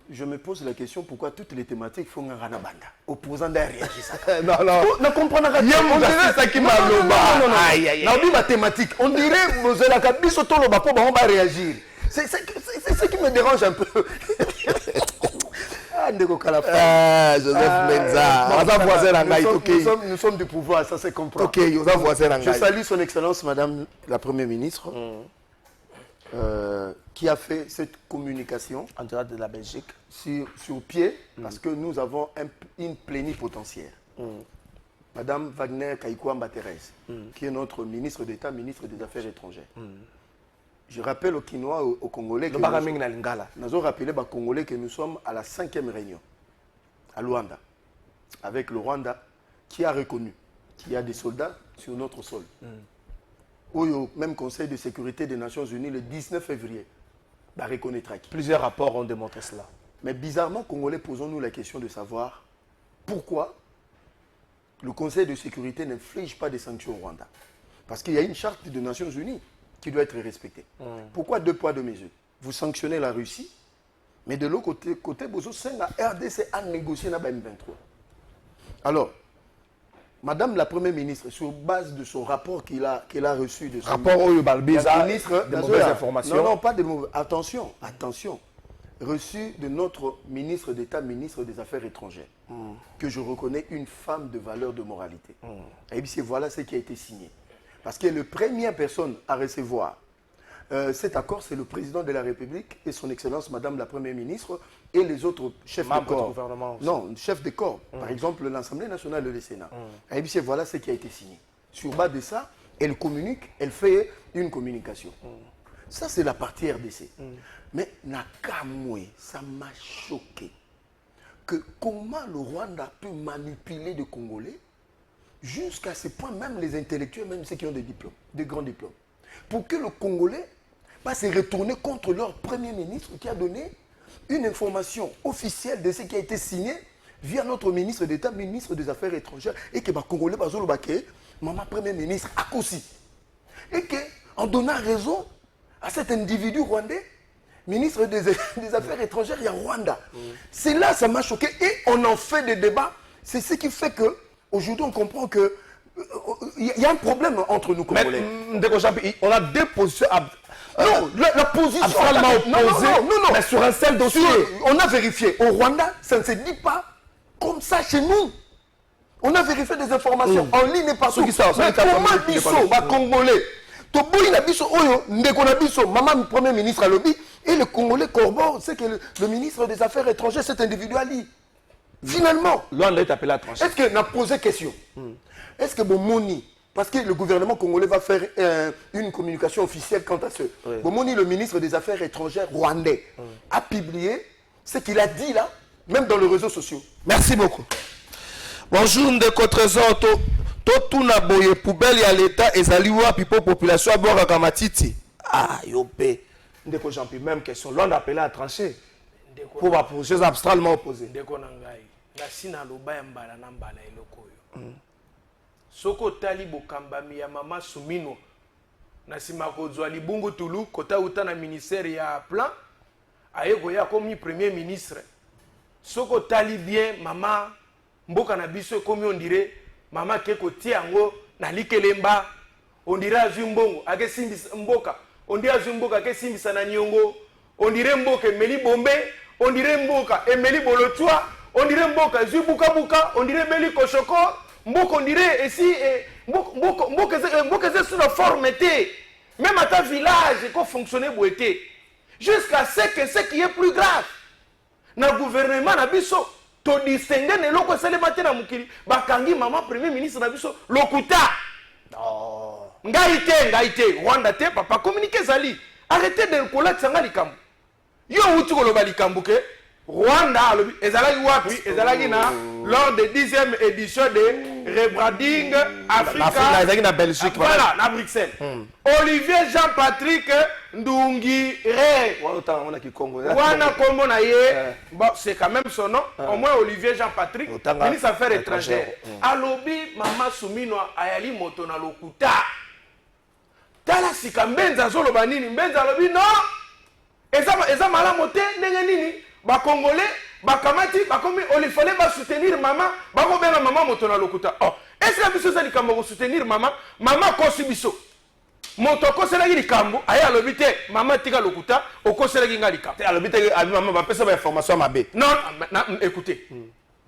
Je me pose la question pourquoi toutes les thématiques font un ranabanda. Opposant derrière ça. Non. On comprend pas. On dirait ça qui m'a non, ma thématique. On dirait que la cabine sauto le bapo, on va réagir. C'est ce qui me dérange un peu. Joseph Benza. Nous sommes du pouvoir, ça c'est comprendre. Ok, je salue son excellence, Madame la Première ministre. Qui a fait cette communication en dehors de la Belgique sur pied, parce que nous avons une plénipotentiaire. Madame Wagner Kaikouamba Thérèse, qui est notre ministre d'État, ministre des Affaires étrangères. Je rappelle aux Quinois, aux Congolais, que nous sommes à la 5e réunion à Luanda, avec le Rwanda, qui a reconnu, qu'il y a des soldats sur notre sol. Au même Conseil de sécurité des Nations Unies, le 19 février, bah, reconnaîtra qui. Plusieurs rapports ont démontré cela. Mais bizarrement, Congolais, posons-nous la question de savoir pourquoi le Conseil de sécurité n'inflige pas des sanctions au Rwanda. Parce qu'il y a une charte des Nations Unies qui doit être respectée. Pourquoi 2 poids 2 mesures? Vous sanctionnez la Russie, mais de l'autre côté, vous avez la RDC à négocier la M23. Alors, Madame la Première ministre, sur base de son rapport qu'il a reçu de son rapport au Balbiza, ministre, de mauvaises informations. Non, pas de mauvaises. Attention, attention. Reçu de notre ministre d'État, ministre des Affaires étrangères, que je reconnais une femme de valeur, de moralité. Et puis voilà ce qui a été signé. Parce que la première personne à recevoir cet accord, c'est le président de la République et son Excellence, Madame la Première ministre, et les autres chefs de corps. Gouvernement aussi. Non, chefs de corps. Par exemple, l'Assemblée nationale et le Sénat. Et puis voilà ce qui a été signé. Sur base de ça, elle communique, elle fait une communication. Ça, c'est la partie RDC. Mais Nakamwe, ça m'a choqué. Que comment le Rwanda peut manipuler des Congolais jusqu'à ce point, même les intellectuels, même ceux qui ont des diplômes, des grands diplômes, pour que le Congolais va se retourner contre leur Premier ministre qui a donné une information officielle de ce qui a été signé via notre ministre d'État, ministre des Affaires étrangères, et que les Congolais, maman Premier ministre, a aussi. Et qu'en donnant raison à cet individu rwandais, ministre des Affaires étrangères, il y a Rwanda. C'est là, ça m'a choqué. Et on en fait des débats. C'est ce qui fait que aujourd'hui, on comprend que il y a un problème entre nous, Congolais. Mais, on a 2 positions. Non, la position absolument opposée, mais sur un seul dossier. On a vérifié. Au Rwanda, ça ne se dit pas comme ça chez nous. On a vérifié des informations en ligne et partout. Mais comment biso, Congolais, Toboyi na biso oyo ndeko na biso maman Premier ministre à lobby et le Congolais corrobore c'est que le ministre des Affaires étrangères cet individu a dit. Finalement, l'on est appelé à trancher. Est-ce que n'a posé question? Est-ce que Bomoni, parce que le gouvernement congolais va faire une communication officielle quant à ce. Bomoni, le ministre des Affaires étrangères rwandais, a publié ce qu'il a dit là, même dans les réseaux sociaux. Merci beaucoup. Bonjour ndeko trésor totuna boye poubelle ya l'état ezali wapi po population abwaka matiti. Ah yopé. Ndeko Jean-Pierre, même question. L'on appelé à trancher. Pour ma position abstralement opposée. Ndeko nangai. Nasina loba mbala na mbala eloko yo. Soko tali bokambami ya mama Sumino. Nasima kozwa libungu tulu kota uta na ministère ya plan. Ayeko ya comme premier ministre. Soko tali bien mama mboka na biso komi on dirait mama keko tiango na likelemba on dirait azumbongo ake simbisa mboka on dirait azumboka ake simbisa na nyongo on dirait mboka meli bombe on dirait mboka emeli bolotwa on dirait mboka zubuka buka on dirait meli koshoko mboka on dirait ici mboka c'est sous la forme était même à ta village ko fonctionner boité jusqu'à ce qui est plus grave na gouvernement na biso to distinguer ne loko sele matin na mukili bakangi mama premier ministre na biso lokuta ngaite Rwanda te papa communiquer zali arrêtez de kola tsanga likambo yo uti ko loba likambo ke Rwanda ezalaki wapi ezalaki na lors de 10e édition de rebranding Africa na Belgique voilà na Bruxelles Olivier Jean-Patrick Ndungire wana kombo na ye bon c'est quand même son nom au moins Olivier Jean-Patrick ministre des Affaires étrangères alobi mama Sumino ayali moto na lokuta tala sika mbenza zoloba nini mbenza alobi non eza malamu te ndenge nini ba Congolais ba kamati ba komi il fallait ba soutenir maman ba ko bena maman moto na lokuta oh est-ce que biso ça likambo ko soutenir maman kosi biso moto kosela ki likambo aya alobi te maman tika lokuta okosela ki nga likambo alobi te abi maman ba pesa ba information mabe non écoutez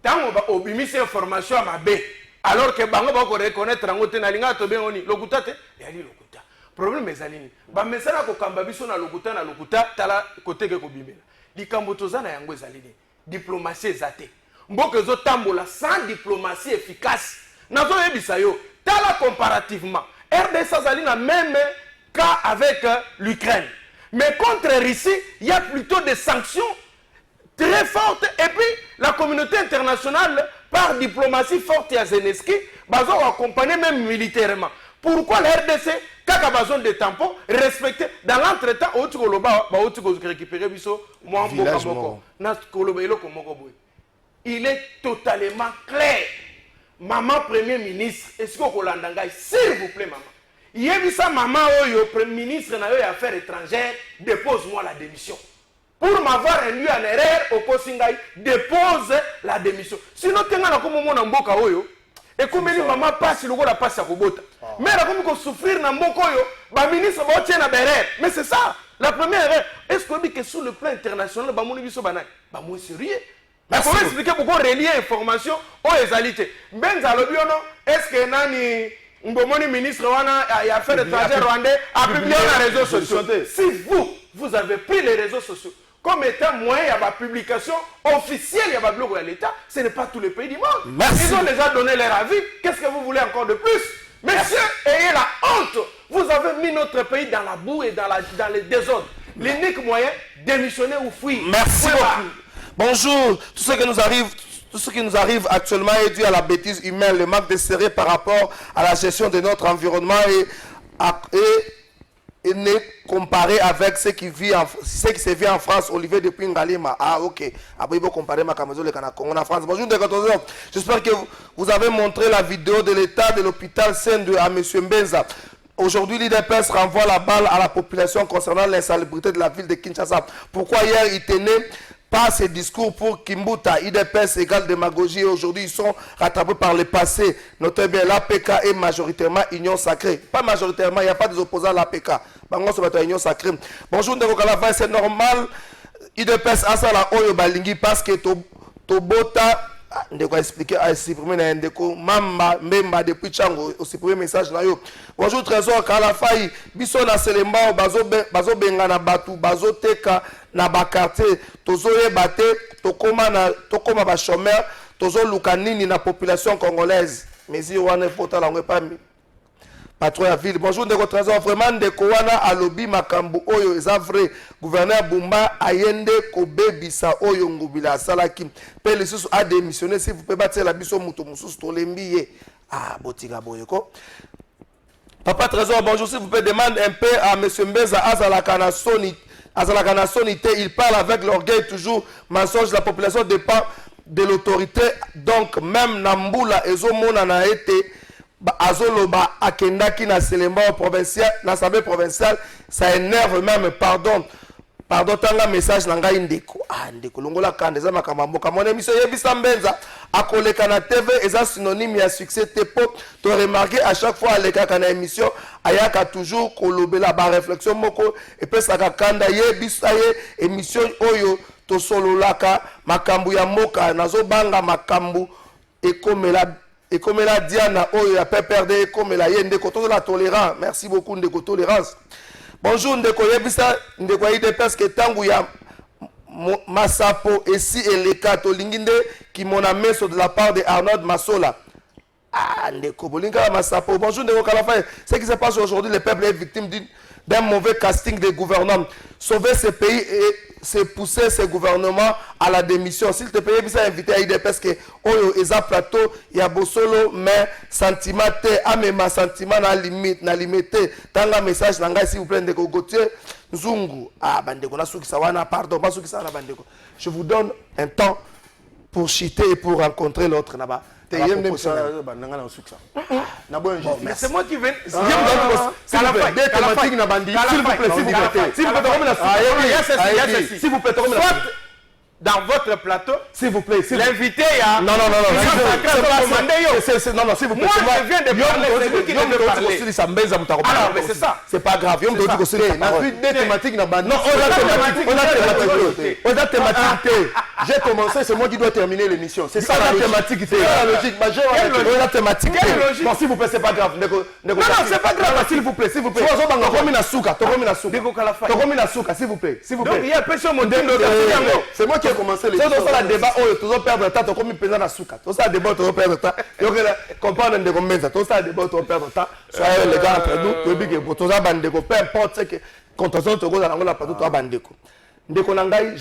tango ba obimisi information mabe alors que bango ba ko reconnaître ngo te na linga to bengoni lokuta te yali lokuta problème ezalini ba mesala ko kamba biso na lokuta tala côté ke ko bimela likambo tozana yango ezalini diplomatie ezate mboka ezo tambola sans diplomatie efficace nazo yebisa yo tala comparativement RDC azali na même cas avec l'Ukraine mais contre Russie il y a plutôt des sanctions très fortes et puis la communauté internationale par diplomatie forte ya Zelensky bazo accompagner même militairement. Pourquoi la RDC, quand il a besoin de tampons, respecter dans l'entretemps, récupérer il est totalement clair. Maman Premier ministre, est-ce que vous l'entendez? S'il vous plaît, maman. Il y a vu ça, maman, Premier ministre, dans les affaires étrangères, dépose-moi la démission. Pour m'avoir induit en erreur au Kosingaï, dépose la démission. Sinon, tu as comme mon mboka oyo. Et comme dit maman passe, le gars la passe à Kobota. Mais là, comme il souffrir dans mboka oyo, le ministre va tenir la erreur. Mais c'est ça, la première erreur. Est-ce qu'on dit que sur le plan international, bah mon biso banay, bah moi sérieux. Mais comment expliquer pourquoi relier information aux égalités? Ben Zalobiono, est-ce que nani Mbomoni ministre wana y a fait étrangers rwandais a publié sur les réseaux sociaux? Si vous avez pris les réseaux sociaux comme étant moyen à la publication officielle à bloc de l'État, ce n'est pas tous les pays du monde. Merci. Ils ont déjà donné leur avis. Qu'est-ce que vous voulez encore de plus? Messieurs, ayez la honte. Vous avez mis notre pays dans la boue et dans les désordres. L'unique moyen, démissionner ou fuir. Merci beaucoup. Bonjour. Tout ce qui nous arrive actuellement est dû à la bêtise humaine, le manque de sérieux par rapport à la gestion de notre environnement et n'est comparé avec ce qui se vit en France. Olivier depuis Ngalima. Ah, ok. Après, il faut comparer ma Camazo, le Congo en France. Bonjour, j'espère que vous avez montré la vidéo de l'état de l'hôpital Saint-De à M. Mbenza. Aujourd'hui, l'IDPS renvoie la balle à la population concernant l'insalubrité de la ville de Kinshasa. Pourquoi hier, il tenait pas ces discours pour Kimbuta, IDPS égale démagogie, et aujourd'hui ils sont rattrapés par le passé. Notez bien, l'APK est majoritairement union sacrée. Pas majoritairement, il n'y a pas des opposants à l'APK. Bango se union sacrée. Bonjour, Ndeko Kalava, c'est normal. IDPS asala oyo balingi parce que Tobota, Ndeko a expliqué, a supprimé na Ndeko, Mamba, Memba depuis Tchango, aussi premier message na yo. Bonjour, Trésor Kalafai, biso na Selembao, bazo benga na batu, bazo teka, na bakartier tozo yebate tokoma ba chômeur tozo lukanini na population congolaise mais y wana pota la pas patron ya ville. Bonjour Ndeko Trésor, vraiment Ndeko wana alobi makambu oyo eza vrai. Gouverneur Bumba ayende kobebisa oyo ngubila salaki pe lisusu a démissionné. S'il vous plaît battre la biso muto mususu tolembiye ah botika boyeko. Papa Trésor, bonjour, s'il vous plaît demande un peu à monsieur Mbeza Azalaka na Sony. Azalaka sonité, il parle avec l'orgueil toujours. Mensonge, la population dépend de l'autorité. Donc, même Namboula et Zomona na été Azoloba Akendaki na Selema provincial, na l'Assemblée provinciale, ça énerve même. Pardon, tanga message nanga indeko. Ah, ndeko longola kandeza makamamboka. Mon émission Yebisa Mbenza akoleka na TV eza synonyme ya succès tepo. Tu remarqué à chaque fois aleka kana émission ayaka toujours kolobela ba réflexion moko et puis saka kanda Yebisa ye émission oyo to sololaka makambu ya moka nazo banga makambu ekomela Diana oyo ya PPRD ekomela ye ndeko to la tolérance. Merci beaucoup ndeko tolérance. Bonjour Ndeko Yebisa Ndeko IDPS que tangu ya Masapo et si et les Katolinginde qui m'ont amené de la part de Arnaud Massola. Ah Ndeko Bolinga Masapo. Bonjour Ndeko Kalafay. Ce qui se passe aujourd'hui, le peuple est victime d'un mauvais casting des gouvernements. Sauver ce pays et c'est pousser ce gouvernement à la démission. S'il te plaît, vous invité à IDPS que Oyo Eza Plateau, il y a Bosolo, mais sentiment te, amema sentiment na limité. Tanga message nanga s'il vous plaît, Ndeko Gauthier Nzungu. Ah, Bandeko, na souki sawana, pardon, pas souki sawana, Bandeko. Je vous donne un temps pour chiter et pour rencontrer l'autre là-bas. Mais c'est moi qui viens. S'il vous plaît, dans votre plateau, s'il vous plaît, l'invité a... Non, s'il vous plaît. Moi, je viens de parler, c'est vous qui devez parler. Alors, mais c'est ça. C'est pas grave. On a thématique. J'ai commencé, c'est moi qui dois terminer l'émission. C'est ça la thématique. C'est la logique majeure. La thématique. Non, s'il vous plaît, c'est pas grave. Non, c'est pas grave. S'il vous plaît, s'il vous plaît. Donc, il y a personne qui c'est moi qui ai commencé les choses. C'est ça le débat. Tu vas perdre le temps. Tu vas perdre la souka. C'est ça le débat. Tu vas perdre le temps. Tu vas comprendre de combien ça. C'est ça le débat. Tu vas perdre le temps. Soyez les gars entre nous. Tu vas bandeko. Peu importe ce que contention tu vas dans la plateau. Tu vas bandeko. Ndeko nangai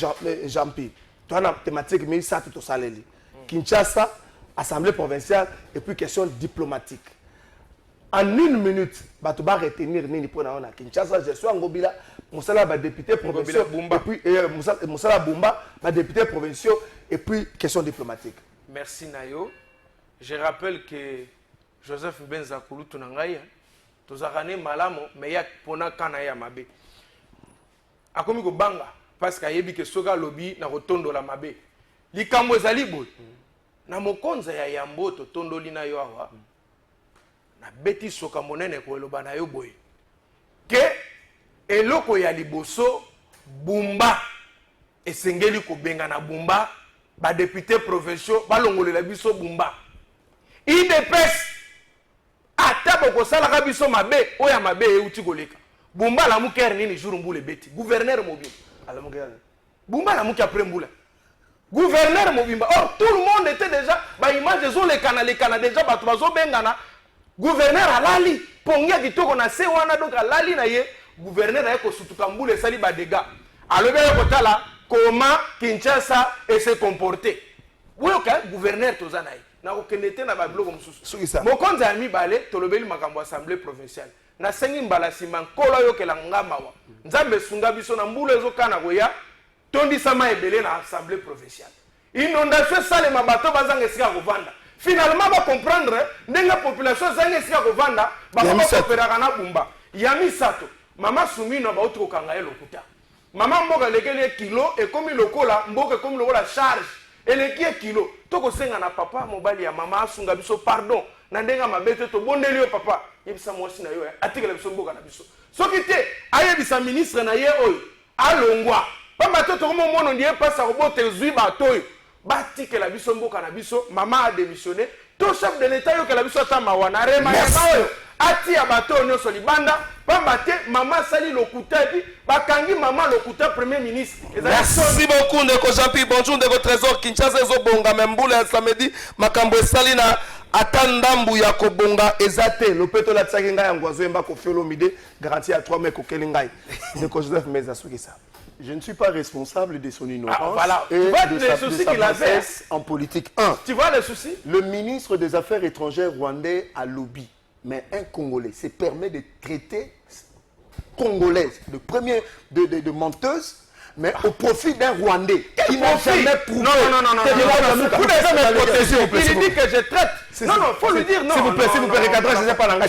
Jean-Pierre. Tu as une thématique mais ça tu te saleli. Kinshasa Assemblée provinciale et puis question diplomatique. En 1 minute, tu vas retenir Nini pour na Kinshasa, je suis en Ngobila, Moussala va député provincial, et puis Moussala Bumba va député provincial et puis question diplomatique. Merci Nayo. Je rappelle que Joseph Benzakoulou Tunangaï, tous les malamo, mais il y a pona kanaya mabe. Akomi ko banga parce qu'il y a que soga lobby na rotondo la mabe. Li kambo ezali boy. Na mokonza ya yamboto tondo lina yo awa. Na beti soka monene ko eloba na yo boy. Ke eloko ya liboso Bumba esengeli ko benga na Bumba ba député provinciaux ba longolela biso Bumba. IDPS atabo ko sala ka biso mabe oya mabe euti koleka. Bumba la muker nini jour mbule beti gouverneur mobile ala muker Bumba la muki après mbula gouverneur mobimba. Or tout le monde était déjà ba image les canaux déjà ba bazo bengana gouverneur alali pongia kitoko na se wana donc alali na ye gouverneur ayeko sutuka mbule sali ba dégâts alobe ko tala comment Kinshasa et se comporter woka gouverneur tozana ye na ko kenete na ba bloko mususu mokonza ami balé tolobeli makambo assemblée provinciale na sengi mbala sima nkolo yokela ngamba wa nzambe sunga biso na mbula ezokana koya tondi sama ebele na assemblée provinciale inondation sale mabato bazanga esika kovanda finalement ba comprendre ndenga population zanga esika kovanda ba kopera na Bumba ya misato mama Sumino ba otu kokanga elokuta mama mboka lekele kilo e komi lokola mboka komi lokola charge eleki kilo toko senga na papa mobali ya mama asunga biso pardon na ndenga mabete to bondeli yo papa yebisa mwasi na yo atikela biso mboka na biso soki te ayebisa ministre na ye oyo alongwa pamba to to mo mono ndiye pasa robote zui batoyo batikela biso mboka na biso mama a démissionné to chef de l'état yo kela biso atama wana rema ya oyo ati abato nyonso libanda pamba te mama sali lokuta epi bakangi mama lokuta premier ministre. Merci beaucoup ndeko Jean-Pierre, bonjour ndeko Trésor Kinshasa ezobonga membula ya samedi makambo esali na ata ndambu ya kobonga ezate lopeto la tsaki ngai ya ngwazo emba ko fiolo mide garantie à 3 mecs kokeli ngai ndeko Joseph Meza Soukisa. Je ne suis pas responsable de son ignorance voilà. et de sa bassesse en politique. 1. Tu vois le souci? Le ministre des Affaires étrangères rwandais a lobby. Mais un Congolais se permet de traiter Congolaise de menteuse, mais au profit d'un Rwandais qui n'a jamais prouvé. Non. Vous devez me protéger. Il dit que je traite. Non, il faut lui dire non. S'il vous plaît, recadrez, je ne sais pas l'anglais.